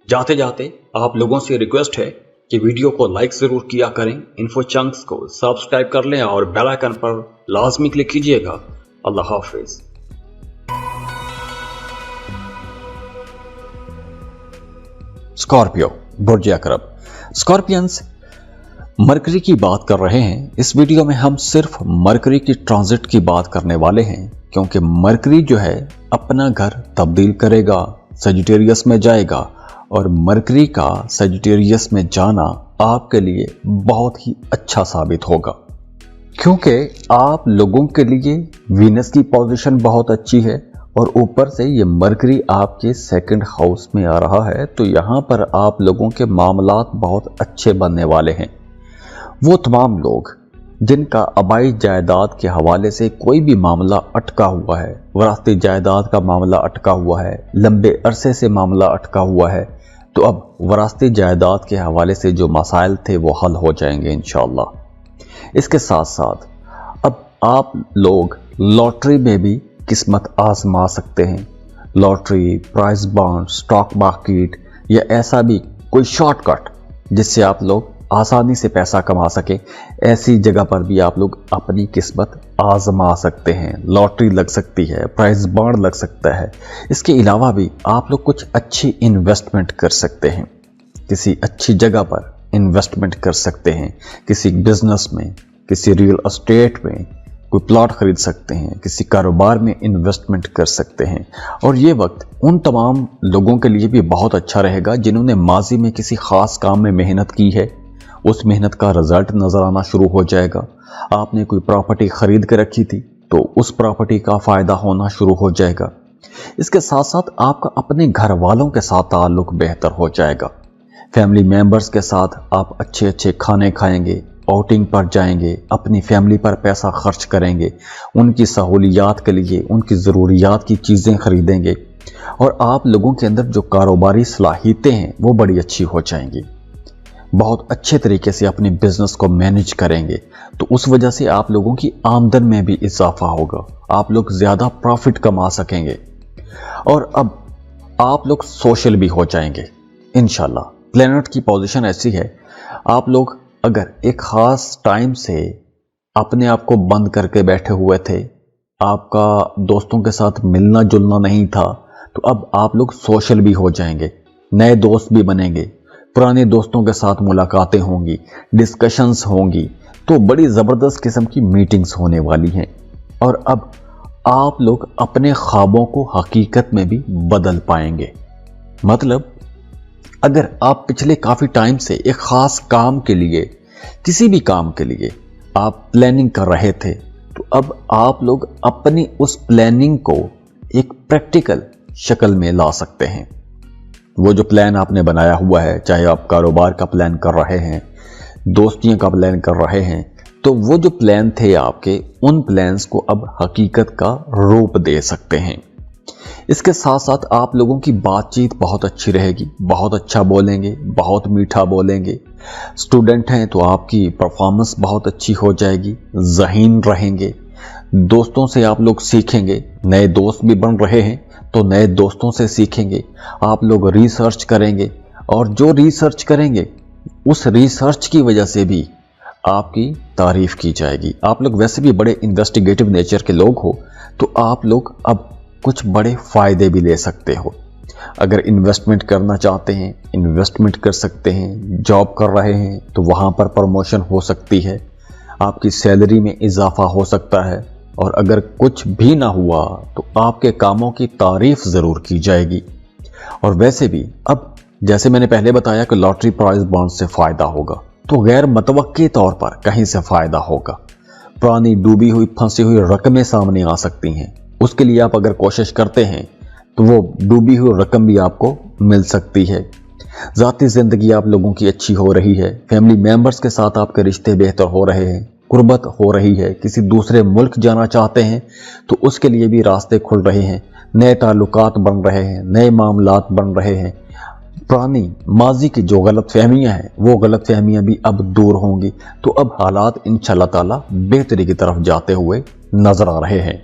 Speaker 1: जाते जाते आप लोगों से रिक्वेस्ट है कि वीडियो को लाइक ज़रूर किया करें, इन्फो चंक्स को सब्सक्राइब कर लें और बेल आइकन पर लाजमी क्लिक कीजिएगा। अल्लाह हाफिज़। स्कॉर्पियो, बुर्ज अकरब। स्कॉर्पियंस, मरकरी की बात कर रहे हैं। इस वीडियो में हम सिर्फ मरकरी की ट्रांजिट की बात करने वाले हैं, क्योंकि मरकरी जो है अपना घर तब्दील करेगा, सजिटेरियस में जाएगा, और मरकरी का सजिटेरियस में जाना आपके लिए बहुत ही अच्छा साबित होगा, क्योंकि आप लोगों के लिए वीनस की पोजीशन बहुत अच्छी है और ऊपर से ये मरकरी आपके सेकंड हाउस में आ रहा है। तो यहाँ पर आप लोगों के मामलात बहुत अच्छे बनने वाले हैं। वो तमाम लोग जिनका आबाई जायदाद के हवाले से कोई भी मामला अटका हुआ है, वरासती जायदाद का मामला अटका हुआ है, लंबे अरसे से मामला अटका हुआ है, तो अब वरासती जायदाद के हवाले से जो मसाइल थे वो हल हो जाएंगे इंशाअल्लाह। इसके साथ साथ अब आप लोग लॉटरी में भी किस्मत आजमा सकते हैं। Lottery, price bond, stock market या ऐसा भी कोई शॉर्टकट जिससे आप लोग आसानी से पैसा कमा सके, ऐसी जगह पर भी आप लोग अपनी किस्मत आजमा सकते हैं। लॉटरी लग सकती है, प्राइस बॉन्ड लग सकता है। इसके अलावा भी आप लोग कुछ अच्छी इन्वेस्टमेंट कर सकते हैं, किसी अच्छी जगह पर इन्वेस्टमेंट कर सकते हैं, किसी बिजनेस में, किसी रियल एस्टेट में कोई प्लॉट खरीद सकते हैं, किसी कारोबार में इन्वेस्टमेंट कर सकते हैं। और ये वक्त उन तमाम लोगों के लिए भी बहुत अच्छा रहेगा जिन्होंने माजी में किसी खास काम में मेहनत की है, उस मेहनत का रिजल्ट नजर आना शुरू हो जाएगा। आपने कोई प्रॉपर्टी खरीद के रखी थी तो उस प्रॉपर्टी का फायदा होना शुरू हो जाएगा। इसके साथ साथ आपका अपने घर वालों के साथ ताल्लुक बेहतर हो जाएगा। फैमिली मेंबर्स के साथ आप अच्छे अच्छे खाने खाएंगे, आउटिंग पर जाएंगे, अपनी फैमिली पर पैसा खर्च करेंगे, उनकी सहूलियात के लिए उनकी ज़रूरियात की चीज़ें खरीदेंगे, और आप लोगों के अंदर जो कारोबारी सलाहियतें हैं वो बड़ी अच्छी हो जाएंगी। बहुत अच्छे तरीके से अपने बिजनेस को मैनेज करेंगे, तो उस वजह से आप लोगों की आमदन में भी इजाफा होगा, आप लोग ज़्यादा प्रॉफिट कमा सकेंगे, और अब आप लोग सोशल भी हो जाएंगे इंशाल्लाह। प्लैनेट की पोजीशन ऐसी है, आप लोग अगर एक ख़ास टाइम से अपने आप को बंद करके बैठे हुए थे, आपका दोस्तों के साथ मिलना जुलना नहीं था, तो अब आप लोग सोशल भी हो जाएंगे, नए दोस्त भी बनेंगे, पुराने दोस्तों के साथ मुलाकातें होंगी, डिस्कशंस होंगी, तो बड़ी ज़बरदस्त किस्म की मीटिंग्स होने वाली हैं। और अब आप लोग अपने ख्वाबों को हकीकत में भी बदल पाएंगे। मतलब अगर आप पिछले काफ़ी टाइम से एक ख़ास काम के लिए, किसी भी काम के लिए आप प्लानिंग कर रहे थे, तो अब आप लोग अपनी उस प्लानिंग को एक प्रैक्टिकल शक्ल में ला सकते हैं। वो जो प्लान आपने बनाया हुआ है, चाहे आप कारोबार का प्लान कर रहे हैं, दोस्तियों का प्लान कर रहे हैं, तो वो जो प्लान थे आपके, उन प्लान्स को अब हकीकत का रूप दे सकते हैं। इसके साथ साथ आप लोगों की बातचीत बहुत अच्छी रहेगी, बहुत अच्छा बोलेंगे, बहुत मीठा बोलेंगे। स्टूडेंट हैं तो आपकी परफॉर्मेंस बहुत अच्छी हो जाएगी, ज़हीन रहेंगे। दोस्तों से आप लोग सीखेंगे, नए दोस्त भी बन रहे हैं तो नए दोस्तों से सीखेंगे। आप लोग रिसर्च करेंगे, और जो रिसर्च करेंगे उस रिसर्च की वजह से भी आपकी तारीफ की जाएगी। आप लोग वैसे भी बड़े इन्वेस्टिगेटिव नेचर के लोग हो, तो आप लोग अब कुछ बड़े फ़ायदे भी ले सकते हो। अगर इन्वेस्टमेंट करना चाहते हैं, इन्वेस्टमेंट कर सकते हैं। जॉब कर रहे हैं तो वहाँ पर प्रमोशन हो सकती है, आपकी सैलरी में इजाफा हो सकता है। और अगर कुछ भी ना हुआ तो आपके कामों की तारीफ ज़रूर की जाएगी। और वैसे भी अब जैसे मैंने पहले बताया कि लॉटरी, प्राइज बॉन्ड से फ़ायदा होगा, तो गैर मतवक्की तौर पर कहीं से फ़ायदा होगा। पुरानी डूबी हुई, फंसी हुई रकमें सामने आ सकती हैं। उसके लिए आप अगर कोशिश करते हैं तो वो डूबी हुई रकम भी आपको मिल सकती है। ज़ाती ज़िंदगी आप लोगों की अच्छी हो रही है, फैमिली मेंबर्स के साथ आपके रिश्ते बेहतर हो रहे हैं, कुर्बत हो रही है। किसी दूसरे मुल्क जाना चाहते हैं तो उसके लिए भी रास्ते खुल रहे हैं, नए ताल्लुकात बन रहे हैं, नए मामलात बन रहे हैं। पुरानी माजी की जो गलत फहमियाँ हैं वो गलत फहमियाँ भी अब दूर होंगी। तो अब हालात इंशाअल्लाह ताला बेहतरी की तरफ जाते हुए नजर आ रहे हैं।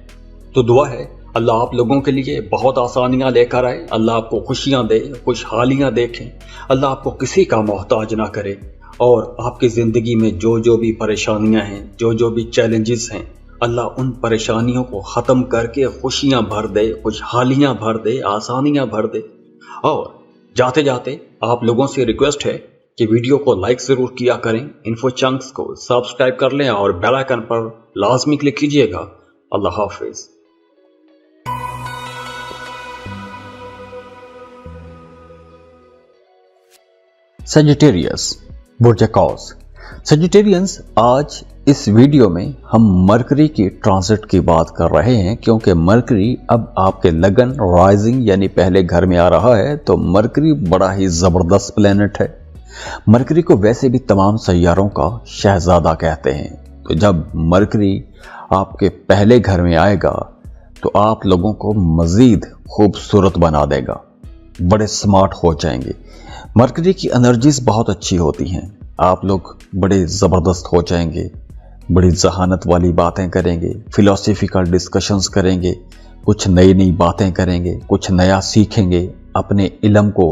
Speaker 1: तो दुआ है अल्लाह आप लोगों के लिए बहुत आसानियां लेकर आए, अल्लाह आपको खुशियां दे, खुशहालियां देखें, अल्लाह आपको किसी का मोहताज ना करे और आपकी ज़िंदगी में जो जो भी परेशानियां हैं, जो जो भी चैलेंजेस हैं, अल्लाह उन परेशानियों को ख़त्म करके खुशियां भर दे, खुशहालियां भर दे, आसानियां भर दे। और जाते जाते आप लोगों से रिक्वेस्ट है कि वीडियो को लाइक ज़रूर किया करें, इन्फो चंक्स को सब्सक्राइब कर लें और बेल आइकन पर लाजमी क्लिक कीजिएगा। अल्लाह हाफिज़। सेजिटेरियस बुर्ज कौस। सेजिटेरियंस, आज इस वीडियो में हम मरकरी की ट्रांजिट की बात कर रहे हैं, क्योंकि मरकरी अब आपके लगन राइजिंग यानी पहले घर में आ रहा है। तो मरकरी बड़ा ही ज़बरदस्त प्लेनेट है। मरकरी को वैसे भी तमाम सैयारों का शहजादा कहते हैं। तो जब मरकरी आपके पहले घर में आएगा तो आप लोगों को मज़ीद खूबसूरत बना देगा, बड़े स्मार्ट हो जाएंगे। मरकरी की एनर्जीज बहुत अच्छी होती हैं, आप लोग बड़े ज़बरदस्त हो जाएंगे, बड़ी जहानत वाली बातें करेंगे, फिलोसफिकल डिस्कशंस करेंगे, कुछ नई नई बातें करेंगे, कुछ नया सीखेंगे, अपने इल्म को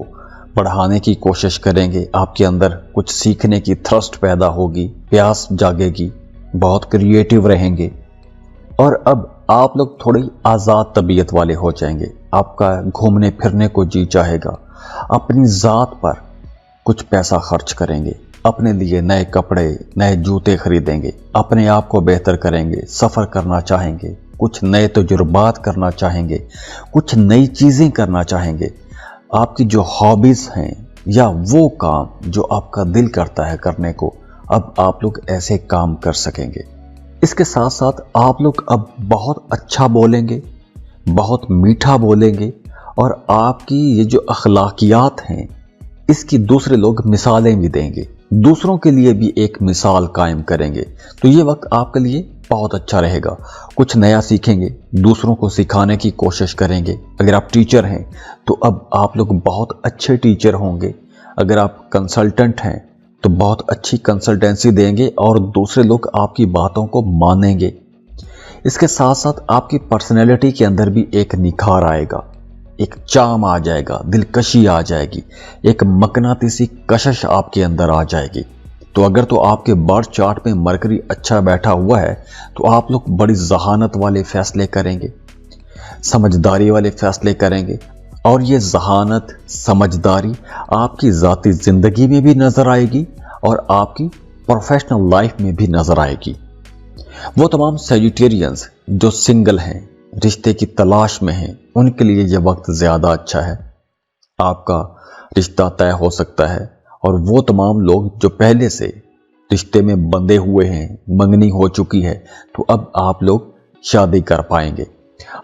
Speaker 1: बढ़ाने की कोशिश करेंगे। आपके अंदर कुछ सीखने की थ्रस्ट पैदा होगी, प्यास जागेगी, बहुत क्रिएटिव रहेंगे। और अब आप लोग थोड़ी आज़ाद तबीयत वाले हो जाएंगे, आपका घूमने फिरने को जी चाहेगा, अपनी ज़ात पर कुछ पैसा खर्च करेंगे, अपने लिए नए कपड़े नए जूते खरीदेंगे, अपने आप को बेहतर करेंगे, सफ़र करना चाहेंगे, कुछ नए तजुर्बात करना चाहेंगे, कुछ नई चीज़ें करना चाहेंगे। आपकी जो हॉबीज़ हैं या वो काम जो आपका दिल करता है करने को, अब आप लोग ऐसे काम कर सकेंगे। इसके साथ साथ आप लोग अब बहुत अच्छा बोलेंगे, बहुत मीठा बोलेंगे और आपकी ये जो अखलाकियात हैं इसकी दूसरे लोग मिसालें भी देंगे, दूसरों के लिए भी एक मिसाल कायम करेंगे। तो ये वक्त आपके लिए बहुत अच्छा रहेगा। कुछ नया सीखेंगे, दूसरों को सिखाने की कोशिश करेंगे। अगर आप टीचर हैं तो अब आप लोग बहुत अच्छे टीचर होंगे। अगर आप कंसल्टेंट हैं तो बहुत अच्छी कंसल्टेंसी देंगे और दूसरे लोग आपकी बातों को मानेंगे। इसके साथ साथ आपकी पर्सनैलिटी के अंदर भी एक निखार आएगा, एक चाम आ जाएगा, दिलकशी आ जाएगी, एक मकनातीसी कशिश आपके अंदर आ जाएगी। तो अगर तो आपके बर्थ चार्ट में मरकरी अच्छा बैठा हुआ है तो आप लोग बड़ी जहानत वाले फैसले करेंगे, समझदारी वाले फैसले करेंगे और ये जहानत समझदारी आपकी ज़ाती ज़िंदगी में भी नज़र आएगी और आपकी प्रोफेशनल लाइफ में भी नज़र आएगी। वो तमाम सेजिटेरियंस जो सिंगल हैं, रिश्ते की तलाश में हैं, उनके लिए ये वक्त ज़्यादा अच्छा है। आपका रिश्ता तय हो सकता है और वो तमाम लोग जो पहले से रिश्ते में बंधे हुए हैं, मंगनी हो चुकी है, तो अब आप लोग शादी कर पाएंगे।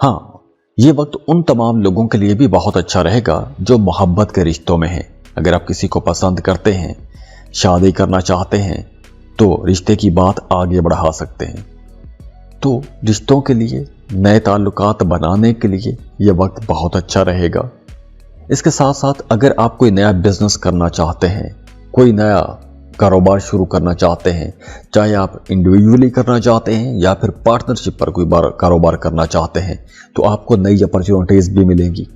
Speaker 1: हाँ, ये वक्त उन तमाम लोगों के लिए भी बहुत अच्छा रहेगा जो मोहब्बत के रिश्तों में हैं। अगर आप किसी को पसंद करते हैं, शादी करना चाहते हैं, तो रिश्ते की बात आगे बढ़ा सकते हैं। तो रिश्तों के लिए, नए ताल्लुकात बनाने के लिए ये वक्त बहुत अच्छा रहेगा। इसके साथ साथ अगर आप कोई नया बिजनेस करना चाहते हैं, कोई नया कारोबार शुरू करना चाहते हैं, चाहे आप इंडिविजुअली करना चाहते हैं या फिर पार्टनरशिप पर कोई कारोबार करना चाहते हैं, तो आपको नई अपॉर्चुनिटीज़ भी मिलेंगी।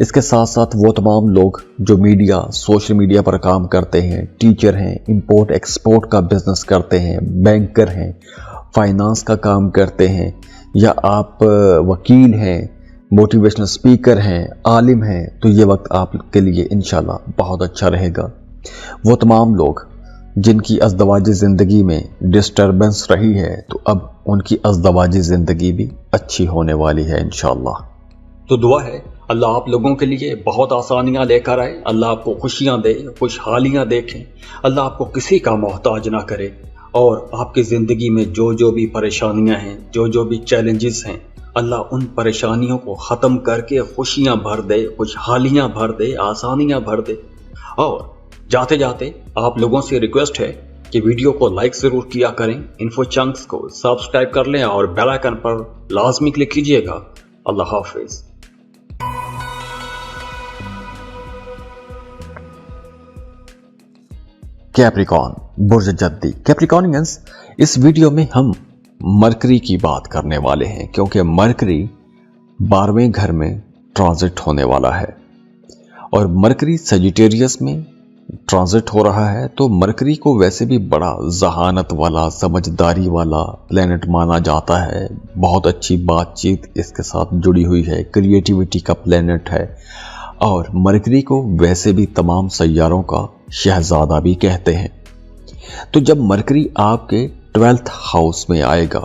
Speaker 1: इसके साथ साथ वो तमाम लोग जो मीडिया, सोशल मीडिया पर काम करते हैं, टीचर हैं, इंपोर्ट एक्सपोर्ट का बिजनेस करते हैं, बैंकर हैं, फाइनेंस का काम करते हैं, या आप वकील हैं, मोटिवेशनल स्पीकर हैं, आलिम हैं, तो ये वक्त आपके लिए इंशाल्लाह बहुत अच्छा रहेगा। वो तमाम लोग जिनकी अज़दवाजी ज़िंदगी में डिस्टर्बेंस रही है, तो अब उनकी अज़दवाजी ज़िंदगी भी अच्छी होने वाली है इंशाल्लाह। तो दुआ है अल्लाह आप लोगों के लिए बहुत आसानियां लेकर आए, अल्लाह आपको खुशियां दे, खुशहालियां देखें, अल्लाह आपको किसी का मोहताज ना करे और आपकी ज़िंदगी में जो जो भी परेशानियां हैं, जो जो भी चैलेंजेस हैं, अल्लाह उन परेशानियों को ख़त्म करके खुशियां भर दे, खुशहालियां भर दे, आसानियां भर दे। और जाते जाते आप लोगों से रिक्वेस्ट है कि वीडियो को लाइक ज़रूर किया करें, इन्फो चंक्स को सब्सक्राइब कर लें और बेल आइकन पर लाजमी क्लिक कीजिएगा। अल्लाह हाफिज़। कैप्रिकॉन बुर्ज जद्दी। कैप्रिकॉनियंस, इस वीडियो में हम मरकरी की बात करने वाले हैं, क्योंकि मरकरी 12वें घर में ट्रांजिट होने वाला है और मरकरी सजिटेरियस में ट्रांजिट हो रहा है। तो मरकरी को वैसे भी बड़ा जहानत वाला, समझदारी वाला प्लेनेट माना जाता है। बहुत अच्छी बातचीत इसके साथ जुड़ी हुई है, क्रिएटिविटी का प्लेनेट है और मरकरी को वैसे भी तमाम सैयारों का शहजादा भी कहते हैं। तो जब मरकरी आपके 12th हाउस में आएगा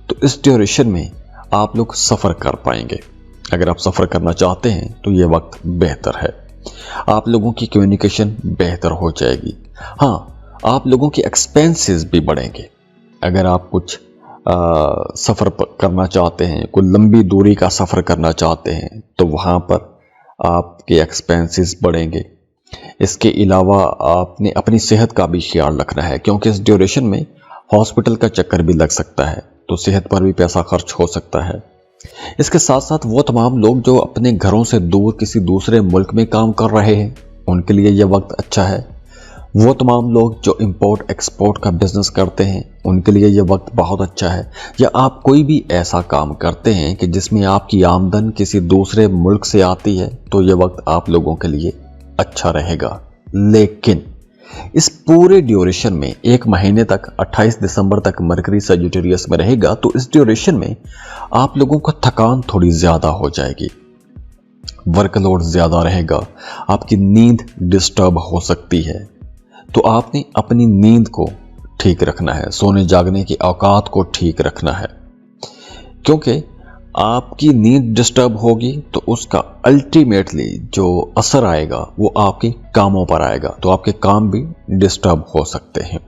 Speaker 1: तो इस ड्यूरेशन में आप लोग सफ़र कर पाएंगे। अगर आप सफ़र करना चाहते हैं तो ये वक्त बेहतर है। आप लोगों की कम्युनिकेशन बेहतर हो जाएगी। हाँ, आप लोगों के एक्सपेंसेस भी बढ़ेंगे। अगर आप कुछ सफ़र करना चाहते हैं, कोई लंबी दूरी का सफ़र करना चाहते हैं तो वहाँ पर आपके एक्सपेंसेस बढ़ेंगे। इसके अलावा आपने अपनी सेहत का भी ख्याल रखना है, क्योंकि इस ड्यूरेशन में हॉस्पिटल का चक्कर भी लग सकता है, तो सेहत पर भी पैसा खर्च हो सकता है। इसके साथ साथ वो तमाम लोग जो अपने घरों से दूर किसी दूसरे मुल्क में काम कर रहे हैं, उनके लिए यह वक्त अच्छा है। वो तमाम लोग जो इंपोर्ट एक्सपोर्ट का बिजनेस करते हैं, उनके लिए यह वक्त बहुत अच्छा है। या आप कोई भी ऐसा काम करते हैं कि जिसमें आपकी आमदन किसी दूसरे मुल्क से आती है, तो यह वक्त आप लोगों के लिए अच्छा रहेगा। लेकिन इस पूरे ड्यूरेशन में 1 महीने तक 28 दिसंबर तक मरकरी सजिटेरियस में रहेगा, तो इस ड्यूरेशन में आप लोगों को थकान थोड़ी ज्यादा हो जाएगी, वर्कलोड ज्यादा रहेगा, आपकी नींद डिस्टर्ब हो सकती है। तो आपने अपनी नींद को ठीक रखना है, सोने जागने की औकात को ठीक रखना है, क्योंकि आपकी नींद डिस्टर्ब होगी तो उसका अल्टीमेटली जो असर आएगा वो आपके कामों पर आएगा, तो आपके काम भी डिस्टर्ब हो सकते हैं।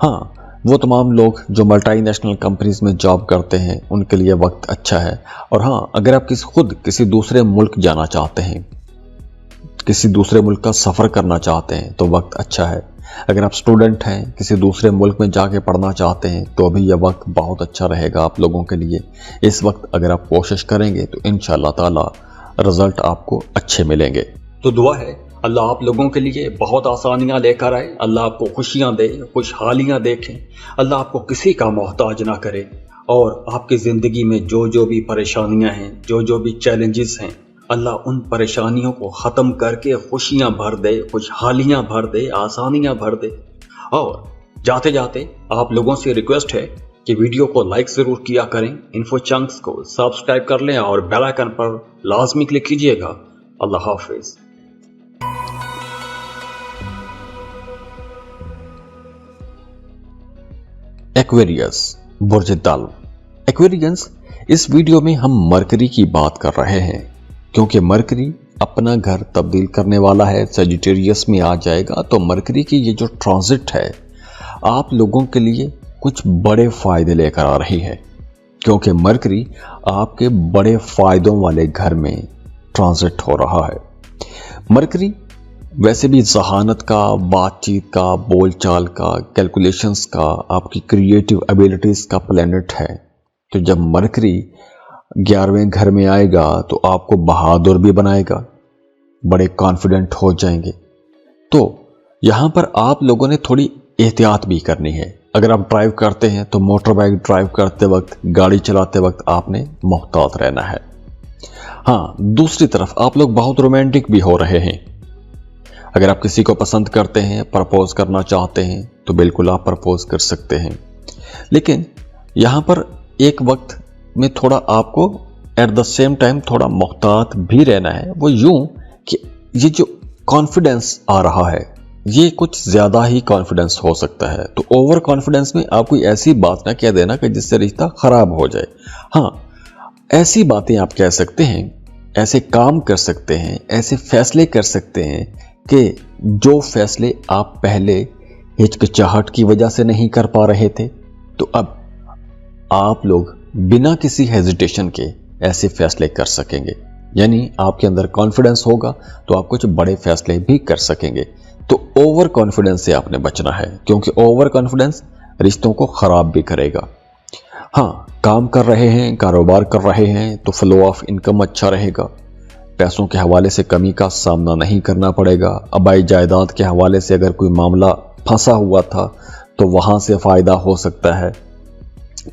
Speaker 1: हाँ, वो तमाम लोग जो मल्टीनेशनल कंपनीज में जॉब करते हैं, उनके लिए वक्त अच्छा है। और हाँ, अगर आप खुद किसी दूसरे मुल्क जाना चाहते हैं, किसी दूसरे मुल्क का सफ़र करना चाहते हैं, तो वक्त अच्छा है। अगर आप स्टूडेंट हैं, किसी दूसरे मुल्क में जाके पढ़ना चाहते हैं, तो अभी यह वक्त बहुत अच्छा रहेगा आप लोगों के लिए। इस वक्त अगर आप कोशिश करेंगे तो इंशाअल्लाह ताला रिजल्ट आपको अच्छे मिलेंगे। तो दुआ है अल्लाह आप लोगों के लिए बहुत आसानियां लेकर आए, अल्लाह आपको खुशियां दे, खुशहालियां देखें, अल्लाह आपको किसी का मोहताज ना करे और आपकी ज़िंदगी में जो जो भी परेशानियां हैं, जो जो भी चैलेंजेस हैं, अल्लाह उन परेशानियों को ख़त्म करके खुशियां भर दे, खुशहालियां भर दे, आसानियां भर दे। और जाते जाते आप लोगों से रिक्वेस्ट है कि वीडियो को लाइक ज़रूर किया करें, इन्फो चंक्स को सब्सक्राइब कर लें और बेल आइकन पर लाजमी क्लिक कीजिएगा। अल्लाह हाफिज़। एक्वेरियस बुर्ज दल। एक्वेरियंस, इस वीडियो में हम मरकरी की बात कर रहे हैं, क्योंकि मरकरी अपना घर तब्दील करने वाला है, सजिटेरियस में आ जाएगा। तो मरकरी की ये जो ट्रांजिट है आप लोगों के लिए कुछ बड़े फायदे लेकर आ रही है, क्योंकि मरकरी आपके बड़े फायदों वाले घर में ट्रांजिट हो रहा है। मरकरी वैसे भी जहानत का, बातचीत का, बोलचाल का, कैलकुलेशंस का, आपकी क्रिएटिव एबिलिटीज का प्लेनेट है। तो जब मरकरी 11वें घर में आएगा तो आपको बहादुर भी बनाएगा, बड़े कॉन्फिडेंट हो जाएंगे। तो यहां पर आप लोगों ने थोड़ी एहतियात भी करनी है। अगर आप ड्राइव करते हैं तो मोटर बाइक ड्राइव करते वक्त, गाड़ी चलाते वक्त आपने मोहतात रहना है। हाँ, दूसरी तरफ आप लोग बहुत रोमांटिक भी हो रहे हैं। अगर आप किसी को पसंद करते हैं, प्रपोज करना चाहते हैं, तो बिल्कुल आप प्रपोज कर सकते हैं। लेकिन यहां पर एक वक्त में थोड़ा आपको एट द सेम टाइम थोड़ा मोहतात भी रहना है। वो यूं कि ये जो कॉन्फिडेंस आ रहा है, ये कुछ ज्यादा ही कॉन्फिडेंस हो सकता है। तो ओवर कॉन्फिडेंस में आप कोई ऐसी बात ना कह देना कि जिससे रिश्ता खराब हो जाए। हाँ, ऐसी बातें आप कह सकते हैं, ऐसे काम कर सकते हैं, ऐसे फैसले कर सकते हैं कि जो फैसले आप पहले हिचकिचाहट की वजह से नहीं कर पा रहे थे, तो अब आप लोग बिना किसी हेजिटेशन के ऐसे फैसले कर सकेंगे। यानी आपके अंदर कॉन्फिडेंस होगा तो आप कुछ बड़े फैसले भी कर सकेंगे। तो ओवर कॉन्फिडेंस से आपने बचना है, क्योंकि ओवर कॉन्फिडेंस रिश्तों को खराब भी करेगा। हाँ, काम कर रहे हैं, कारोबार कर रहे हैं तो फ्लो ऑफ इनकम अच्छा रहेगा। पैसों के हवाले से कमी का सामना नहीं करना पड़ेगा। आबाई जायदाद के हवाले से अगर कोई मामला फंसा हुआ था तो वहां से फायदा हो सकता है।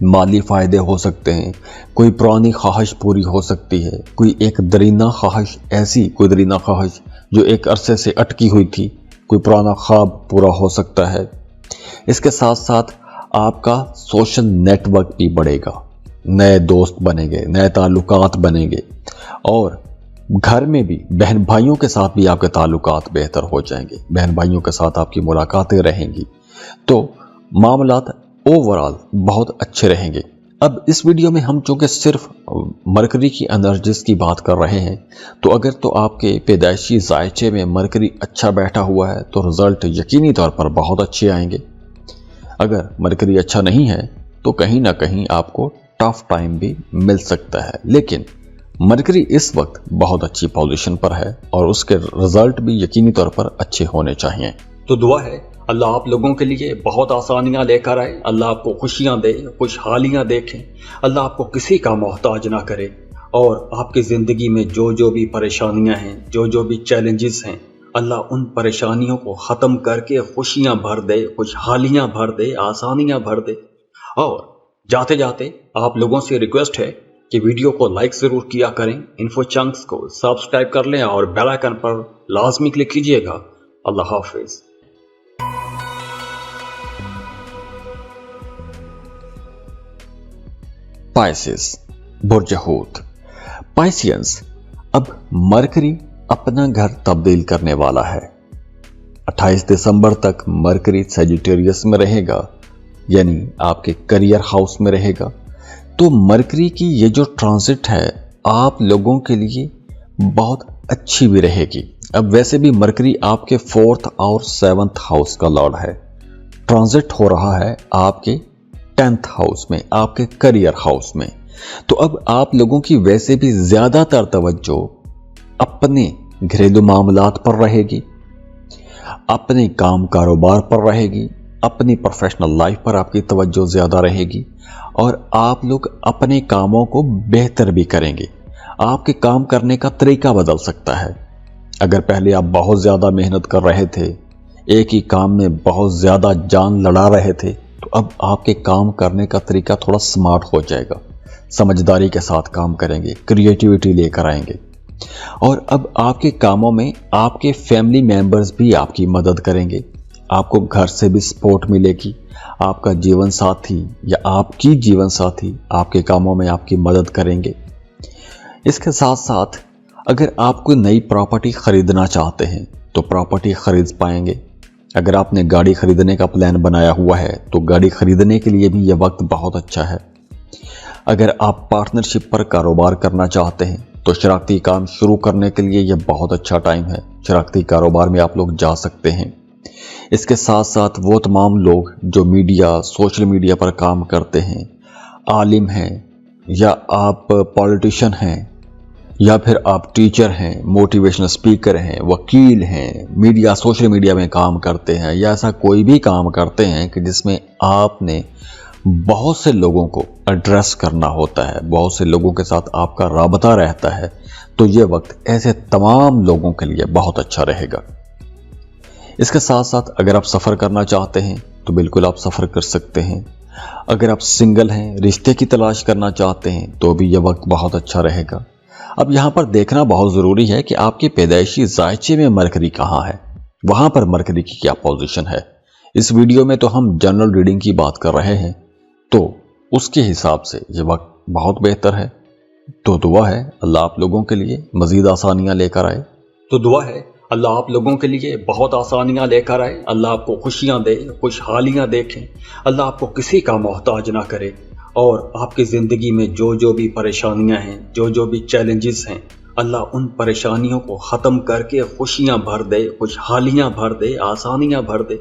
Speaker 1: माली फ़ायदे हो सकते हैं, कोई पुरानी ख्वाहिश पूरी हो सकती है, कोई एक दरीना ख्वाहिश, ऐसी कोई दरीना ख्वाहिश जो एक अरसे से अटकी हुई थी, कोई पुराना ख्वाब पूरा हो सकता है। इसके साथ साथ आपका सोशल नेटवर्क भी बढ़ेगा, नए दोस्त बनेंगे, नए ताल्लुकात बनेंगे और घर में भी बहन भाइयों के साथ भी आपके ताल्लुकात बेहतर हो जाएंगे, बहन भाइयों के साथ आपकी मुलाकातें रहेंगी, तो मामलात ओवरऑल बहुत अच्छे रहेंगे। अब इस वीडियो में हम चूँकि सिर्फ मरकरी की एनर्जीज की बात कर रहे हैं, तो अगर तो आपके पैदाइशी जायचे में मरकरी अच्छा बैठा हुआ है तो रिजल्ट यकीनी तौर पर बहुत अच्छे आएंगे। अगर मरकरी अच्छा नहीं है तो कहीं ना कहीं आपको टफ टाइम भी मिल सकता है, लेकिन मरकरी इस वक्त बहुत अच्छी पोजीशन पर है और उसके रिजल्ट भी यकीनी तौर पर अच्छे होने चाहिए। तो दुआ है अल्लाह आप लोगों के लिए बहुत आसानियां लेकर आए, अल्लाह आपको खुशियां दे, खुशहालियां देखें, अल्लाह आपको किसी का मोहताज ना करे और आपकी ज़िंदगी में जो जो भी परेशानियां हैं, जो जो भी चैलेंजेस हैं, अल्लाह उन परेशानियों को ख़त्म करके खुशियां भर दे, खुशहालियां भर दे, आसानियां भर दे। और जाते जाते आप लोगों से रिक्वेस्ट है कि वीडियो को लाइक ज़रूर किया करें, इन्फो चंक्स को सब्सक्राइब कर लें और बेल आइकन पर लाजमी क्लिक कीजिएगा। अल्लाह हाफिज़। पाइसेस, बुर्ज हूत। पाइसियंस, अब मरकरी अपना घर तब्दील करने वाला है। 28 दिसंबर तक मरकरी सजिटेरियस में रहेगा, यानी आपके करियर हाउस में रहेगा। तो मरकरी की ये जो ट्रांजिट है आप लोगों के लिए बहुत अच्छी भी रहेगी। अब वैसे भी मरकरी आपके 4th और 7th हाउस का लॉर्ड है, ट्रांजिट हो रहा है आपके 10th हाउस में, आपके करियर हाउस में। तो अब आप लोगों की वैसे भी ज्यादातर तवज्जो अपने घरेलू मामलात पर रहेगी, अपने काम कारोबार पर रहेगी, अपनी प्रोफेशनल लाइफ पर आपकी तवज्जो ज़्यादा रहेगी और आप लोग अपने कामों को बेहतर भी करेंगे। आपके काम करने का तरीका बदल सकता है। अगर पहले आप बहुत ज़्यादा मेहनत कर रहे थे, एक ही काम में बहुत ज़्यादा जान लड़ा रहे थे, तो अब आपके काम करने का तरीका थोड़ा स्मार्ट हो जाएगा, समझदारी के साथ काम करेंगे, क्रिएटिविटी लेकर आएंगे। और अब आपके कामों में आपके फैमिली मेंबर्स भी आपकी मदद करेंगे, आपको घर से भी सपोर्ट मिलेगी, आपका जीवन साथी या आपकी जीवन साथी आपके कामों में आपकी मदद करेंगे। इसके साथ साथ अगर आप कोई नई प्रॉपर्टी खरीदना चाहते हैं तो प्रॉपर्टी खरीद पाएंगे। अगर आपने गाड़ी खरीदने का प्लान बनाया हुआ है तो गाड़ी खरीदने के लिए भी यह वक्त बहुत अच्छा है। अगर आप पार्टनरशिप पर कारोबार करना चाहते हैं तो शराकती काम शुरू करने के लिए यह बहुत अच्छा टाइम है, शराकती कारोबार में आप लोग जा सकते हैं। इसके साथ साथ वो तमाम लोग जो मीडिया, सोशल मीडिया पर काम करते हैं, आलिम हैं या आप पॉलिटिशियन हैं या फिर आप टीचर हैं, मोटिवेशनल स्पीकर हैं, वकील हैं, मीडिया, सोशल मीडिया में काम करते हैं या ऐसा कोई भी काम करते हैं कि जिसमें आपने बहुत से लोगों को एड्रेस करना होता है, बहुत से लोगों के साथ आपका राबता रहता है, तो ये वक्त ऐसे तमाम लोगों के लिए बहुत अच्छा रहेगा। इसके साथ साथ अगर आप सफ़र करना चाहते हैं तो बिल्कुल आप सफ़र कर सकते हैं। अगर आप सिंगल हैं, रिश्ते की तलाश करना चाहते हैं तो भी यह वक्त बहुत अच्छा रहेगा। अब यहाँ पर देखना बहुत ज़रूरी है कि आपके पैदाइशी जायचे में मरकरी कहाँ है, वहाँ पर मरकरी की क्या पोजीशन है। इस वीडियो में तो हम जनरल रीडिंग की बात कर रहे हैं, तो उसके हिसाब से ये वक्त बहुत बेहतर है। तो दुआ है अल्लाह आप लोगों के लिए मज़ीद आसानियाँ लेकर आए। तो दुआ है अल्लाह आप लोगों के लिए बहुत आसानियां लेकर आए, अल्लाह आपको खुशियां दे, खुशहालियां देखें, अल्लाह आपको किसी का मोहताज ना करे और आपकी ज़िंदगी में जो जो भी परेशानियां हैं, जो जो भी चैलेंजेस हैं, अल्लाह उन परेशानियों को ख़त्म करके खुशियां भर दे, खुशहालियां भर दे, आसानियां भर दे।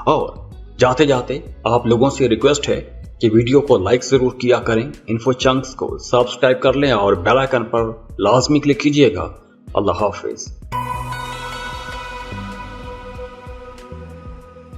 Speaker 1: और जाते जाते आप लोगों से रिक्वेस्ट है कि वीडियो को लाइक ज़रूर किया करें, इन्फो चंक्स को सब्सक्राइब कर लें और बेल आइकन पर लाजमी क्लिक कीजिएगा। अल्लाह हाफिज़।